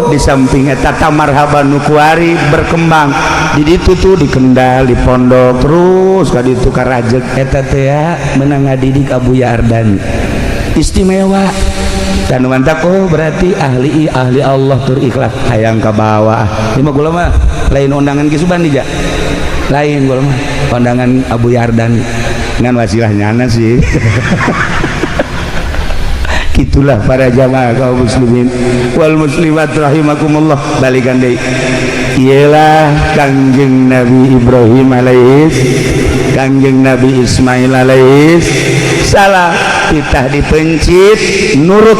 di samping eta marhaban nu kuari berkembang di ditu tuh di Kendal di pondok terus ka ditu ka rajek eta teh meunang ngadidik Abuya Ardani istimewa dan mantap berarti ahli Allah tur ikhlas hayang ka bawah ieu mah kula mah lain undangan Ki Subandi ja lain kula mah undangan Abuya Ardani ngan wasilah nyana sih itulah para jamaah kaum muslimin wal muslimat rahimakumullah balikan deui ialah Kangjeng Nabi Ibrahim alaihis Kangjeng Nabi Ismail alaihis salah kita dipencit nurut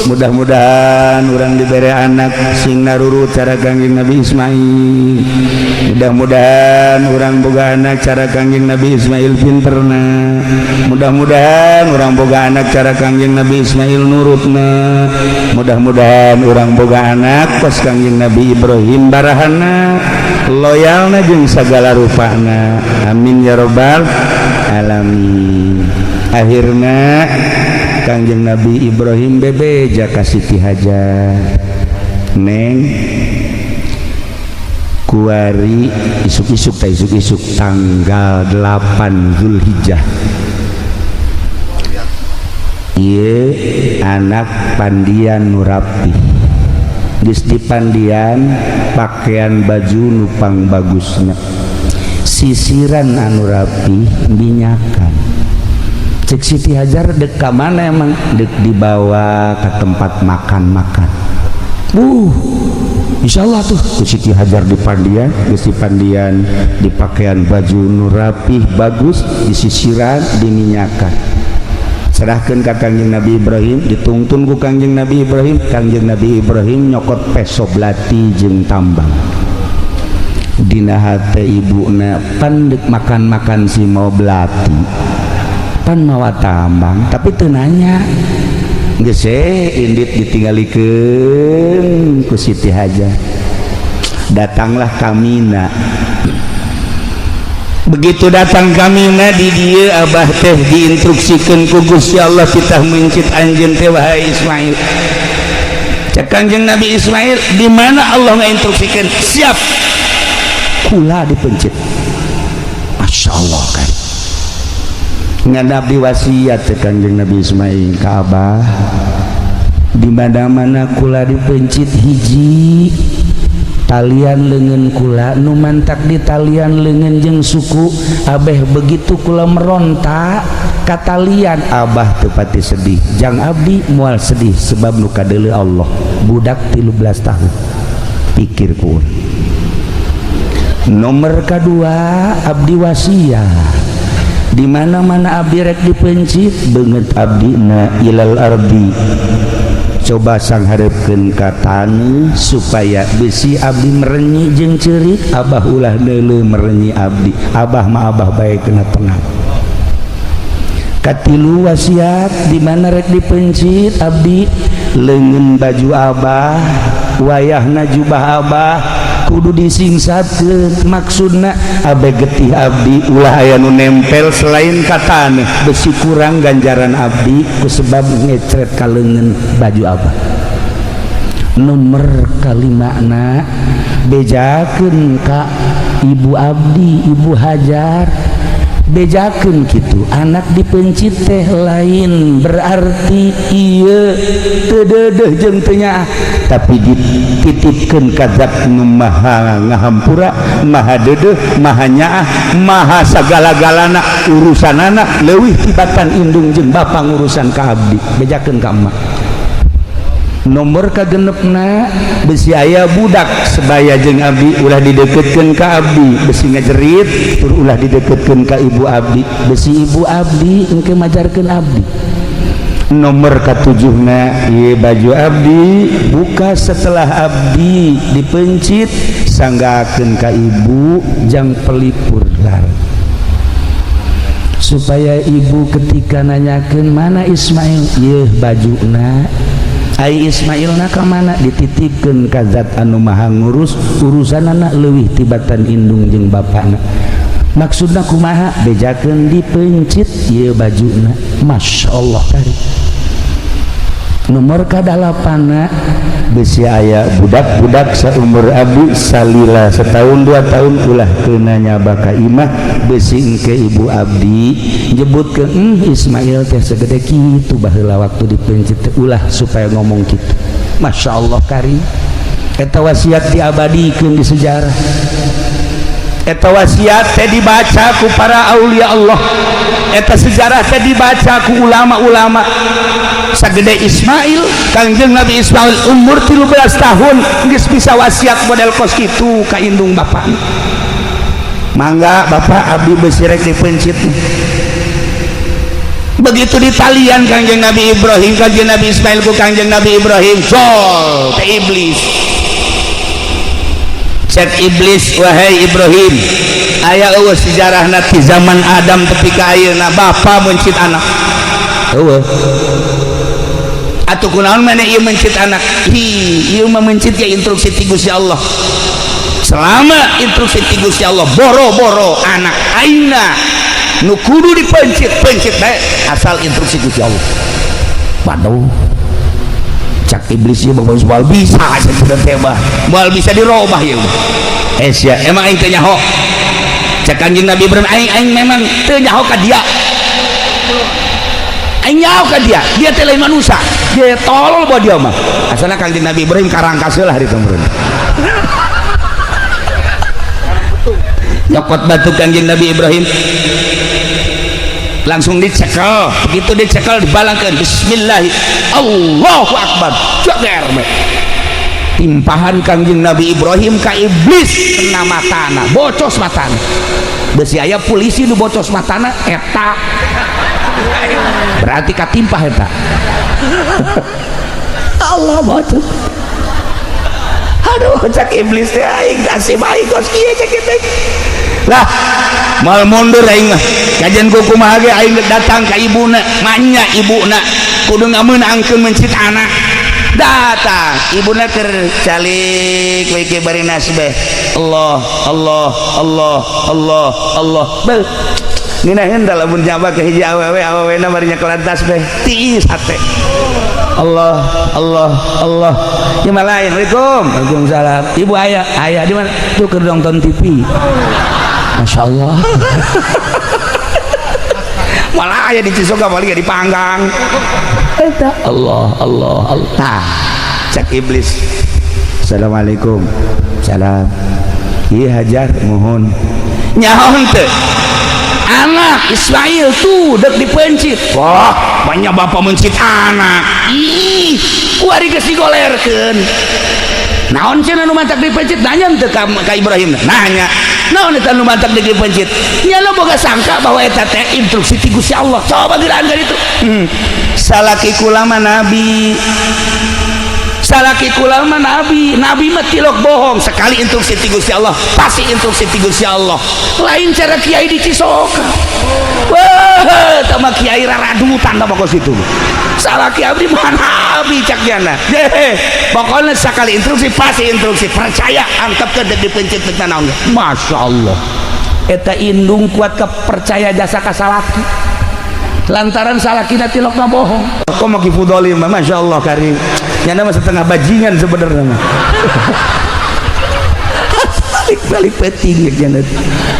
mudah-mudahan orang diberi anak sing narurut cara Kangjeng Nabi Ismail mudah-mudahan orang boga anak cara Kangjeng Nabi Ismail pinterna mudah-mudahan orang boga anak cara Kangjeng Nabi Ismail nurutna mudah-mudahan orang boga anak pas Kangjeng Nabi Ibrahim barahana loyalna jeung sagala rupana amin ya rabbal alamin akhirna Kangjeng Nabi Ibrahim bebeja ka Siti Hajar neng kuari isuk-isuk tanggal 8 Zulhijjah ieu anak pandian nu rapi geus dipandian pakaian baju nupang bagusna sisiran anu rapi minyakan cek Siti Hajar dek ka mana emang dek dibawa ke tempat makan-makan insyaallah tuh ku Siti Hajar dipandian geus dipandian di pakaian baju nu rapih bagus disisiran diminyakan serahkeun ka Kangjeng Nabi Ibrahim ditungtun ku Kangjeng Nabi Ibrahim Kangjeng Nabi Ibrahim nyokot peso belati jeung tambang dina hate ibuna pan dek makan-makan si mau belati pan mawa tambang tapi teu nanya geus indit ditinggalikeun ku Siti Hajar datanglah kamina begitu datang kamina di dieu abah teh diinstruksikeun ku Gusti Allah kita mencit anjeun teh wahai Ismail cek Kangjeng Nabi Ismail di mana Allah ngainstruksikeun siap kula dipencit Masya Allah kan ngadap di wasiat cek Kangjeng Nabi Ismail ka abah di mana-mana kula dipencit hiji talian lengan kula nu mantak di talian lengan jeung suku abeh begitu kula meronta ka talian abah teu pati sedih jang abdi moal sedih sebab nu kadeuleu Allah budak 13 tahun pikir ku nomor kedua abdi wasiat di mana-mana abdi rek dipencit beungeut abdina ilal ardi coba sangharepkeun ka taneuh supaya besi abdi merenyi jeung ceurik abah ulah neuleuh merenyi abdi abah mah abah bae kena tenang katilu wasiat di mana rek dipencit abdi leungeun baju abah wayahna jubah abah kudu disingsatkeun maksudna abeh getih abdi ulah aya nu nempel selain ka taneuh besi kurang ganjaran abdi kusebab ngecret ka leungeun baju abah nomor kalimana bejakeun ka ibu abdi ibu hajar bejakeun kitu anak dipencit teh lain berarti ieu teu deudeuh jeung teu nyaah tapi dititipkeun ka zat nu maha ngahampura maha deudeuh maha nyaah maha sagala-galana urusanana leuwih tibatan indung jeung bapa ngurusan ka abdi bejakeun ka emak nomor kagenepna besi aya budak sebaya jeung abdi ulah dideketkeun ka abdi besi ngajerit tur ulah dideketkeun ka ibu abdi besi ibu abdi engke majarkeun abdi nomor katujuhna ieu baju abdi buka setelah abdi dipencit sanggakeun ka ibu jang pelipur lar supaya ibu ketika nanyakeun mana Ismail ieu bajuna ai Ismailna ka mana dititipkeun ka zat anu maha ngurus urusanana leuwih tibatan indung jeung bapana maksudna kumaha bejakeun dipencit ieu bajuna masyaallah kari nomor kadalapana besi aya budak-budak saumur abdi salila setahun 2 tahun ulah keuna nyaba ka imah besi engke ibu abdi nyebutkeun Ismail teh segede kitu baheula waktu dipencit ulah supaya ngomong kitu masyaallah karim eta wasiat diabadikeun di sejarah eta wasiat teh dibaca ku para aulia Allah eta sejarah teh dibaca ku ulama-ulama sagede Ismail Kangjeng Nabi Ismail umur 13 tahun geus bisa wasiat model kos kitu ka indung bapana mangga bapak abdi besi rek dipencit begitu di talian Kangjeng Nabi Ibrahim Kangjeng Nabi Ismail ku Kangjeng Nabi Ibrahim sol ke iblis cek iblis wahai Ibrahim aya eueuh sejarahna ti zaman Adam tepi ka ayeuna bapa mencit anak eueuh atuh kunaon maneh ieu mencit anak ieu mah mencit ya instruksi ti Gusti Allah selama instruksi ti Gusti Allah boro-boro anak aina nu kudu dipencit pencit bae asal instruksi Gusti Allah waduh cak iblis ieu bagus moal bisa aja sudah tebah moal bisa dirobah ieu sia emang aing teh nyaho cak Kanjeng Nabi Ibrahim aing memang teu nyaho ka dia aing nyaho ka dia teh lain manusia dia tolol bae dia mah asalna Kanjeng Nabi Ibrahim karangkas heula hari temurun nyokot batu Kanjeng Nabi Ibrahim langsung dicekel begitu dicekel dibalangkeun bismillah Allahu akbar ceger timpahan Kanjeng Nabi Ibrahim ka iblis kena matana bocos matana besi aya polisi nu bocos matana eta berarti katimpah eta Allah bocos aduh cak iblis teh aing kasih baik kos kieu cak kitu lah mal mundur aing mah kajian ku kumaha ge aing datang ka ibuna manya ibuna kudu ngameunangkeun mencit anak datang ibuna keur calik we ke bari nasbeh Allah Allah Allah Allah Allah bel nginaheun da lamun nyaba ke hiji awewe-awewena bari nyakelan tasbeh tiis hate Allah Allah Allah di mana lain Waalaikumsalam ibu ayah di mana tuh keur nonton TV Masya Allah malah ayah di Cisoga malah di Panggang Allah Allah Allah nah cek iblis Assalamualaikum salam iya Hajar mohon nyaon teh anak Ismail tuh dek dipencit wah banyak bapak mencit anak ih kuari geus digolerkeun naon cenah nu mantak dipencit nanya teu ka Ibrahim nanya naon eta nu mantak dipencit nya lo boga sangka bahwa eta teh instruksi ti Gusti Allah coba geuraan ka ditu salaki kula mah nabi salaki kula mah nabi mah tilok bohong sekali instruksi ti Gusti Allah pasti instruksi ti Gusti Allah lain cara kiai di Cisoka wah tama kiai raradutan tama kos itu salaki abdi mah nabi cak jana pokoknya sekali instruksi pasti instruksi percaya antep ke dipencit teh naon Masya Allah eta indung kuat kepercaya jasa ka salaki lantaran salakina tilokna bohong kok mau kifudoli mah Masya Allah karim nyana mah setengah bajingan sebenarnya balik peting ya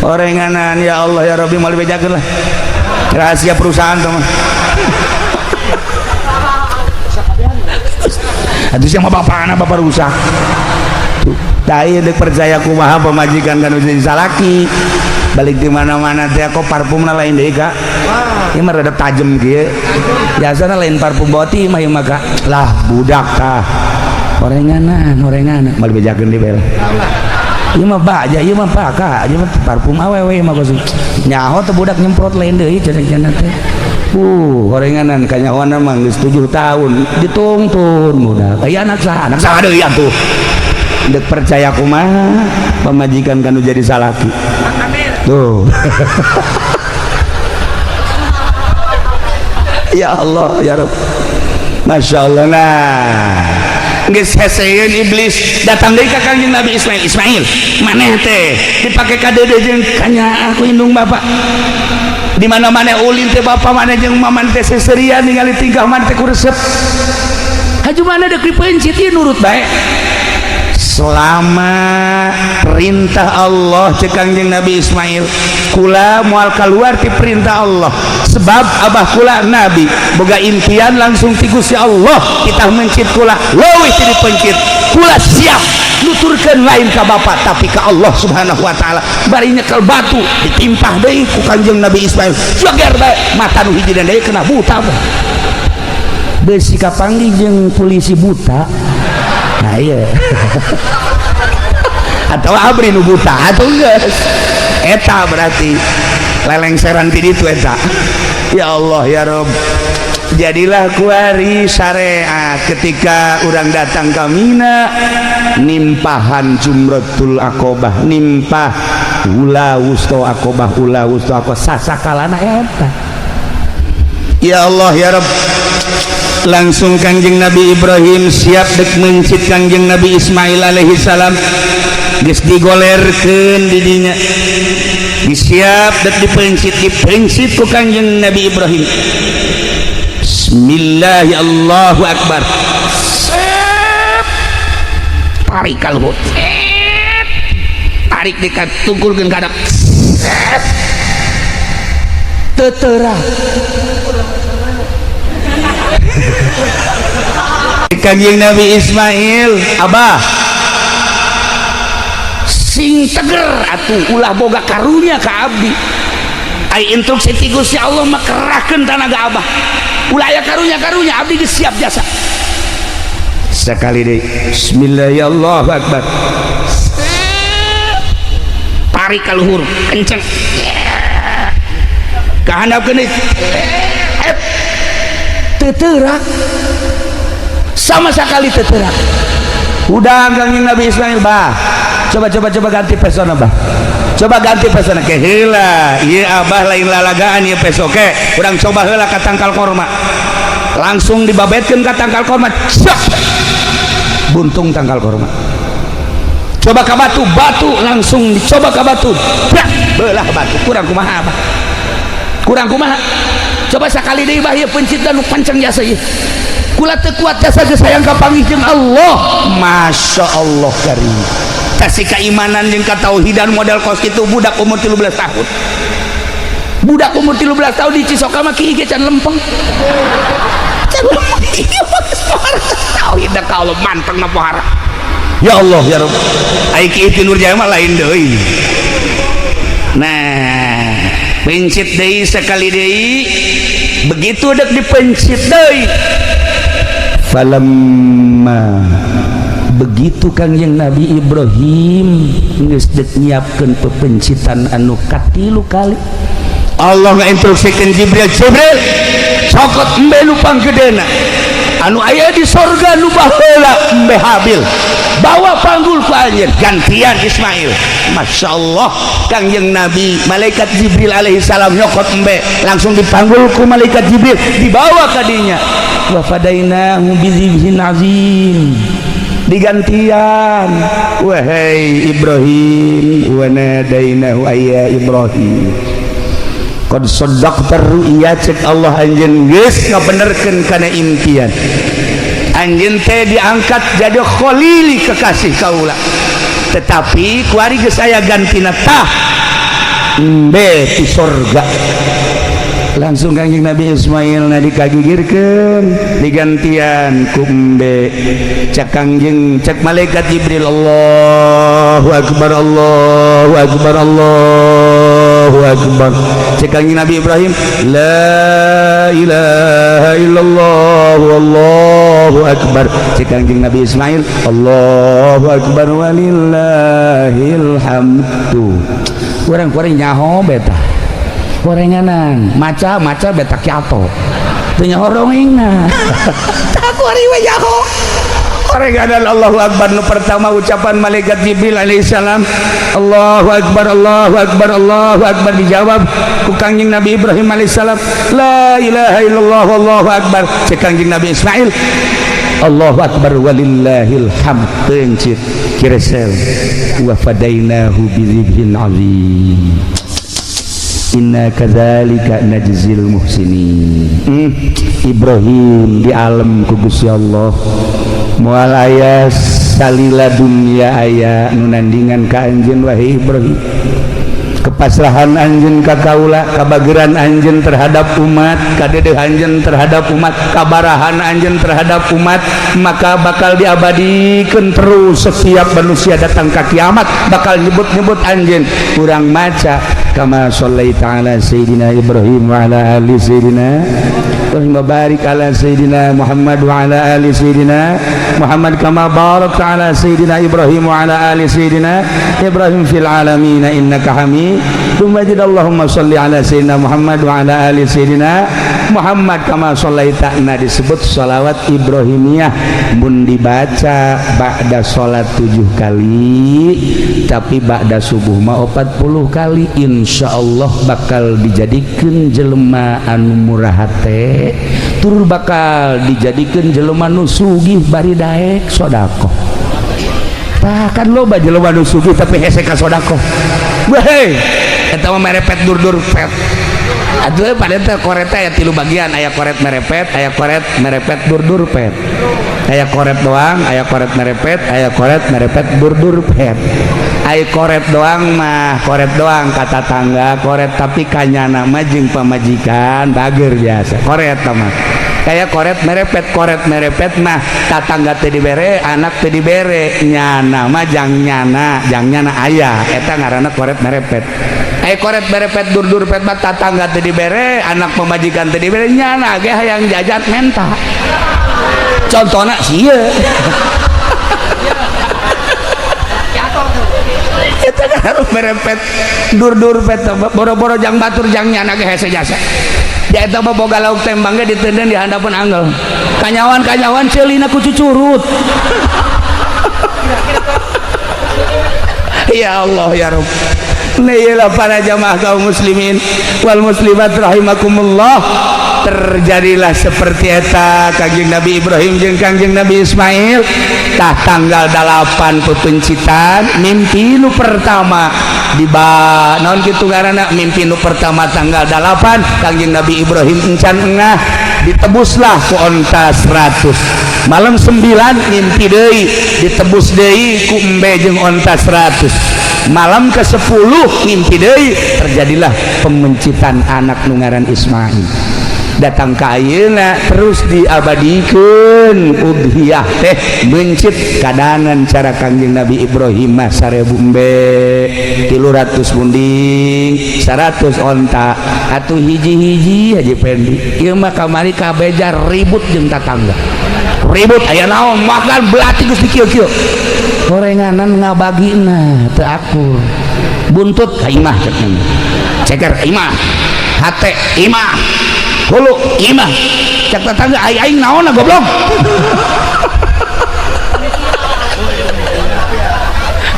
orenganan ya Allah ya Rabbi mal bejakeun lah rahasia perusahaan tuh mah atuh sia mah bapana bapak rusak tah ieu deuk percaya kumaha pamajikan kanu jadi salaki balik di mana-mana teh kok parfumna lain deui Kak ieu mah rada tajem kieu biasana lain parfum boti mah ieu mah Kak lah budak tah orenganan mal bejakeun di bel ieu mah baja ieu mah Kak ieu mah parfum awewe mah kos nyaho teh budak nyemprot lain deui cenah teh orenganan kanyahoana mah geus 7 tahun ditungtun budak aya anak saha deui atuh dek percaya kumaha pamajikan kanu jadi salaki tuh ya Allah ya Rabb Masya Allah nah geus heseun iblis datang deui ka Kangjeng Nabi Ismail maneh teh dipake ka deudeuh jeung kanya aku indung bapak di mana-mana ulin teh bapak mana jeung maman teh seserian ningali tingkah man teh kuresep haju mana deuk dipencit ieu nurut bae selama perintah Allah cek Kangjeng Nabi Ismail kula moal keluar ti perintah Allah sebab abah kula Nabi boga impian langsung ti Gusti Allah kita mencit kula leuwih ti dipencit kula siap nuturkeun lain ka bapak tapi ka Allah Subhanahu wa taala bari nyekel batu ditimpah deui ku Kangjeng Nabi Ismail joger bae mata nu hiji deui kena buta beusi kapanggih jeung polisi buta nah iya atau abri nu buta atau enggak eta berarti lelengseran ti ditu eta ya Allah ya Rabb jadilah kuari syariat ketika orang datang ke Mina nimpahan Jumratul Aqobah nimpah ula wusto Aqobah ula wusto Aqobah sasakalana eta ya Allah ya Rabb langsung Kangjeng Nabi Ibrahim siap dek mencit Kangjeng Nabi Ismail alaihi salam geus digolerkeun di dinya disiap dek dipencit ku Kangjeng Nabi Ibrahim bismillah Allahu akbar tarik ka luhur tarik dekat tungkulkeun ka hadap teteurah Kangjeng Nabi Ismail abah sing teger atuh ulah boga karunya ka abdi ai instruksi ti Gusti Allah mah kerahkeun tanaga abah ulah aya karunya abdi geus siap jasa sekali deui bismillahirrahmanirrahim Allahu akbar tarik ka luhur kenceng kahandapkeun deui teteurah sama sekali teterak udah Kangjeng Nabi Ismail bah coba ganti pesona bah coba ganti pesona ke heula ieu abah lain lalagaan ieu peso ke urang coba heula ka tangkal korma langsung dibabetkeun ka tangkal korma buntung tangkal korma coba ka batu langsung dicoba ka batu belah batu kurang kumaha abah kurang kumaha coba sekali deui bah ieu pencit dan pancang jasa ieu kula teu kuat jasa sayang kapanggih jeung Allah Masya Allah karim kasih keimanan jeung katauhidan model kos kitu budak umur 13 tahun budak umur 13 tahun di Cisoka mah kieu can lempeng can lempeng tauhid ka Allah manteng na pohara ya Allah ya Rabb ai ki Iti Nurjaya mah lain deui. Nah pencit deui sekali deui begitu dek dipencit deui falamma begitu Kangjeng Nabi Ibrahim geus dek nyiapkeun pepencitan anu katilu kali Allah ngainstruksikeun Jibril sokot embe nu panggedeuna anu aya di sorga nu baheula embe Habil bawa panggul ku anjeun gantian Ismail. Masya Allah Kangjeng Nabi malaikat Jibril alaihi salam nyokot embe langsung dipanggul ku malaikat Jibril dibawa kadinya wa fadainahu bizibhin azim digantian wahai Ibrahim wa nadainahu ayya Ibrahim qad saddaqta ru'ya cek Allah anjeun geus ngabenerkeun kana impian anjeun teh diangkat jadi khalili kekasih kaula tetapi kuari geus aya gantina tah embe ti sorga langsung Kangjeng Nabi Ismail na dikagigirkeun digantian ku embe cek Kangjeng cek malaikat Jibril Allahu akbar Allahu akbar Allahu akbar cek Kangjeng Nabi Ibrahim la ilaha illallah wallahu akbar cek Kangjeng Nabi Ismail Allahu akbar walillahil hamdu kurang-kurang nyaho beta gorenganan maca beta kiato teu nyaho dongengna tak kuari we nyaho gorenganan Allahu akbar nu pertama ucapan malaikat Jibril alaihi salam Allahu akbar Allahu akbar Allahu akbar dijawab ku Kangjeng Nabi Ibrahim alaihi salam la ilaha illallah wallahu akbar cek Kangjeng Nabi Ismail Allahu akbar walillahil hamd pencit kiresel wa fadainahu bizibhin azim inna kadzalika najzil muhsinin. Ibrahim di alam ku Gusti Allah moal aya salila dunya aya nu nandingan ka anjeun wahai Ibrahim kepasrahan anjeun ka kaula kabageran anjeun terhadap umat kadedeh anjeun terhadap umat kabarahan anjeun terhadap umat maka bakal diabadikeun terus setiap manusia datang ka kiamat bakal nyebut-nyebut anjeun urang maca kama shallaita ala sayyidina Ibrahim wa ala ali sayyidina Ibrahim barik ala sayyidina Muhammad wa ala ali sayyidina Muhammad kama barakta ala sayyidina Ibrahim wa ala ali sayyidina Ibrahim fil alamin innaka hamid Majid Allahumma sholli ala sayyidina Muhammad wa ala ali sayyidina Muhammad kama shallaita na disebut sholawat Ibrahimiyah mun dibaca ba'da sholat 7 kali tapi ba'da subuh mah 40 kali insyaallah bakal dijadikeun jelema anu murah hate tur bakal dijadikeun jelema nu sugih bari daek sedekah kan loba jelema nu sugih tapi hese ka sedekah weh eta mah merepet dur-dur pet aduh pada teh koret aya 3 bagian aya koret merepet aya koret merepet dur-dur pet aya koret doang aya koret merepet aya koret merepet dur-dur pet aya koret doang mah koret doang kata tangga koret tapi kanyana mah jeung pamajikan bager biasa koret mah kayak koret merepet mah tatangga teu dibere anak teu dibere nyana mah jang nyana aya eta ngaranna koret merepet koret merepet dur-dur pet mah tatangga teu dibere anak pemajikan teu dibere nyana ge hayang jajat menta contohna sieu eta harus merepet dur-dur pet boro-boro jang batur jang nyana ge hese jasa ya eta mah boga lauk tembangnya ditenden di handapan anggel kanyawan ceulina ku cucurut ya Allah ya Rabb. Nah para jamaah kaum muslimin wal muslimat rahimakumullah terjadilah seperti eta Kangjeng Nabi Ibrahim jeung Kangjeng Nabi Ismail tah tanggal 8 pepencitan mimpi nu pertama diba naon kitu ngaranna mimpi nu pertama tanggal 8 Kangjeng Nabi Ibrahim encan engah ditebuslah ku onta 100 malam 9 mimpi deui ditebus deui ku embe jeung onta 100 malam ke-10 mimpi deui terjadilah pemencitan anak nu ngaran Ismail datang ka ayeuna terus diabadikeun udhiyah teh mencit kadangan cara Kangjeng Nabi Ibrahim mah 1000 embe 300 munding 100 onta atuh hiji-hiji Haji Pendi ieu mah kamari kabeja ribut jeung tatangga ribut aya naon makan belati geus dikieu-kieu gorenganan ngabagina teu akur buntut ka imah ceker imah hate imah hulu imah cek tetangga aing naon goblok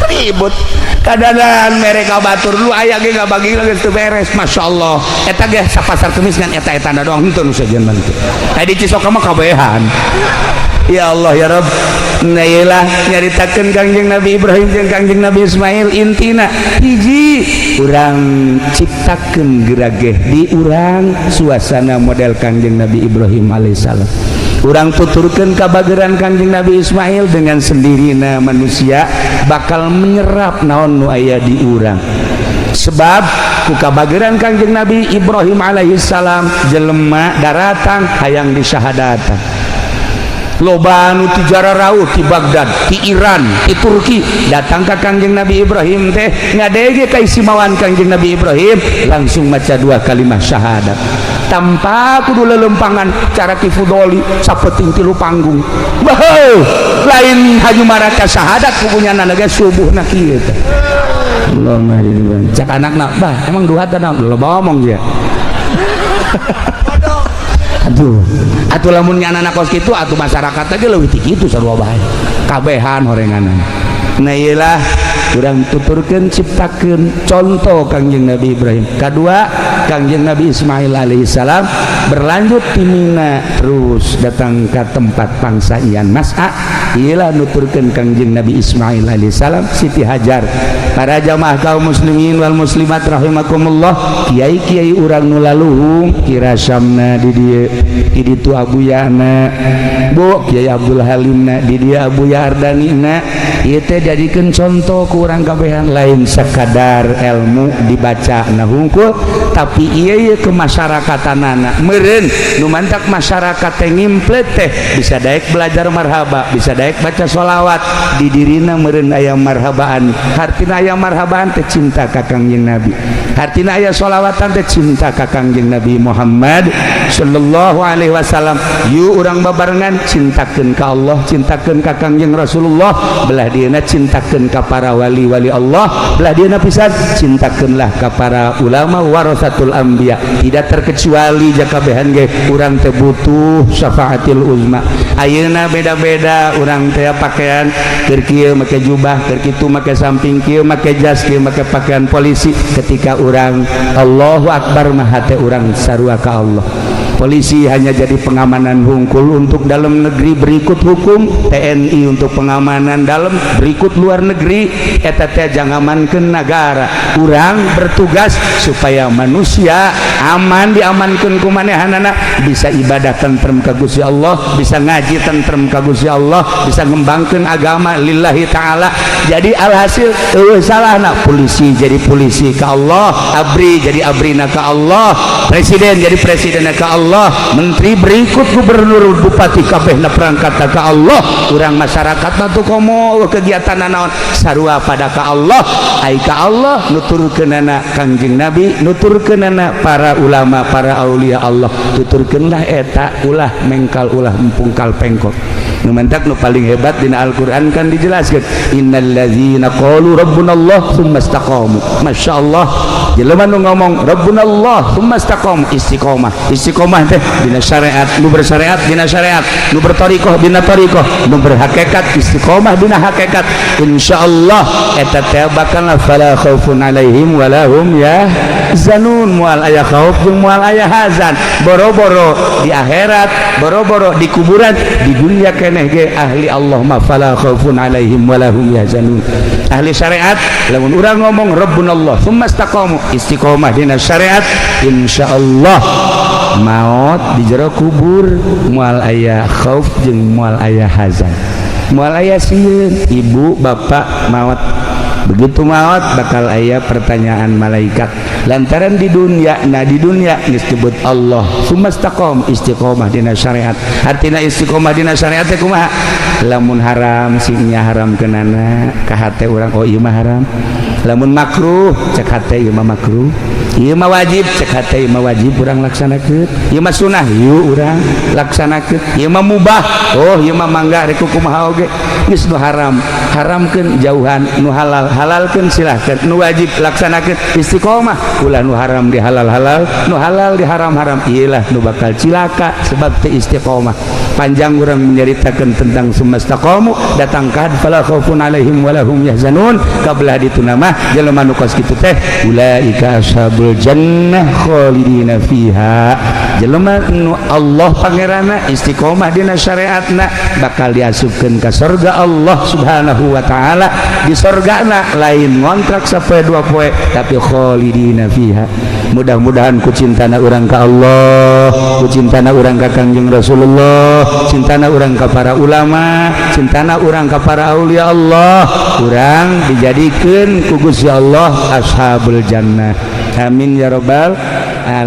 ribut kadang mereka batur dulu aya ge ngabagi geus teu beres masyaallah eta ge sapasar kemis ngan eta doang henteu nu sajeun bantu tadi Cisoka mah kabehan ya Allah ya Rabb nailah nyaritakeun Kangjeng Nabi Ibrahim jeung Kangjeng Nabi Ismail intina hiji urang ciptakeun gerageh di urang suasana model Kangjeng Nabi Ibrahim alaihissalam urang tuturkeun kabageran Kangjeng Nabi Ismail dengan sendirina manusia bakal menyerap naon nu aya di urang sebab ku kabageran Kangjeng Nabi Ibrahim alaihissalam jelema daratang hayang disyahadatan loba anu ti Jararaut ti Baghdad ti Iran ti Turki datang ka Kangjeng Nabi Ibrahim teh ngadege kaisimawan Kangjeng Nabi Ibrahim langsung maca 2 kalimat syahadat tanpa kudu lelempangan cara kifudoli sapeting 3 panggung baheul lain haju maraka syahadat kupunyana ge subuhna kieu teh Allahumma cak anakna bah emang duhat ada loba ngomong dia atuh lamun anak kos kitu atuh masyarakat aja leuwih ti kitu sarua bae kabehan horenganan nah iyalah urang tuturkeun ciptakeun contoh Kangjeng Nabi Ibrahim kadua Kangjeng Nabi Ismail alaihissalam berlanjut di Mina terus datang ke tempat pangsa Ian Mas'a iyalah nuturkeun Kangjeng Nabi Ismail alaihissalam Siti Hajar para jamaah kaum muslimin wal muslimat rahimakumullah kiai-kiai urang nu laluhung kira Syamna di dieu di ditu Abuyana Bu Kiai Abdul Halimna di dia Abu Yardanina ieu teh jadikeun contoh ku urang kabehan lain sekadar ilmu dibaca na hungkul tapi ieu ke masyarakatan meureun nu mantak masyarakat teh ngimplet teh bisa daek belajar marhaba bisa daek baca sholawat di dirina meureun aya marhabaan hartina aya marhabaan teh cinta ka Kangjeng Nabi hartina aya sholawatan teh cinta ka Kangjeng Nabi Muhammad sallallahu alaihi wasallam yuk urang babarengan cintakeun ka Allah cintakeun ka Kangjeng Rasulullah belah dieuna cintakeun ka para wali-wali Allah belah dieuna pisan cintakeunlah ka para ulama warasatul anbiya tidak terkecuali jakabehan ge urang teh butuh syafaatil uzma ayeuna beda-beda urang teh pakaian keur kieu make jubah keur kitu make samping kieu make jas kieu make pakaian polisi ketika urang Allahu akbar mah hate urang sarua ka Allah polisi hanya jadi pengamanan hungkul untuk dalam negeri berikut hukum TNI untuk pengamanan dalam berikut luar negeri eta teh jangamankeun negara urang bertugas supaya manusia aman diamankeun ku manehanana bisa ibadah tentrem ka Gusti Allah bisa ngaji tentrem ka Gusti Allah bisa ngembangkeun agama lillahi taala jadi alhasil salahna polisi jadi polisi ka Allah abri jadi abrina ka Allah presiden jadi presidenna ka Allah menteri berikut gubernur bupati kabehna perangkat ka Allah urang masyarakat tuh komo kegiatan naon sarua pada ka Allah ai ka Allah nuturkeunana Kangjeng Nabi nuturkeunana para ulama para aulia Allah tuturkeunlah eta ulah mengkal ulah empungkal pengkol nu mantak nu paling hebat dina Al-Qur'an kan dijelaskeun innallazina qalu rabbunallah tsumma istaqamu masyaallah jelema nu ngomong rabbunallah tsumma istaqamu istiqomah teh dina syariat nu bersyariat dina syariat nu berthariqah dina thariqah nu berhakikat istiqomah dina hakikat insyaallah eta teh bakal fala khaufun alaihim wala hum yahzanun moal aya khauf jeung moal aya hazan boro-boro di akhirat boro-boro di kuburan di dunia keneh ge ahli Allah ma fala khaufun alaihim wala hum yahzanun ahli syariat lamun urang ngomong rabbunallah tsumma istaqamu istiqomah dina syariat insyaallah maut di jero kubur moal aya khauf jeung moal aya hazan moal aya sieun ibu bapak maut begitu maut bakal aya pertanyaan malaikat lantaran di dunia geus disebut Allah sumastaqom istiqomah dina syariat artina istiqomah dina syariat teh kumaha lamun haram singnya haram kenana ka hate urang oh ieu mah haram lamun makruh cek hate ieu mah makruh ieu mah wajib cek hate ieu mah wajib urang laksanakeun ieu mah sunah ieu urang laksanakeun ieu mah mubah oh ieu mah mangga rek kumaha oge geus nu haram haramkeun jauhan nu halal halalkeun silahkeun nu wajib laksanakeun istiqomah ulah nu haram di halal nu halal di haram iyalah nu bakal cilaka sebab teu istiqomah panjang urang menceritakeun tentang sumastaqamu datang kad fala khaufun alaihim wala hum yahzanun kabelah dituna mah jelema nu kos kitu teh ulaika ashabul jannah khalidina fiha jelema nu Allah pangeranna istiqomah dina syariatna bakal diasupkeun ka surga Allah subhanahu wa ta'ala di surgana lain ngontrak sapoe dua poe tapi khalidina fiha mudah-mudahan ku cintana urang ka Allah ku cintana urang ka Kangjeng Rasulullah cintana urang ka para ulama cintana urang ka para aulia Allah urang dijadikeun ku Gusti Allah ashabul jannah amin ya rabbal alamin.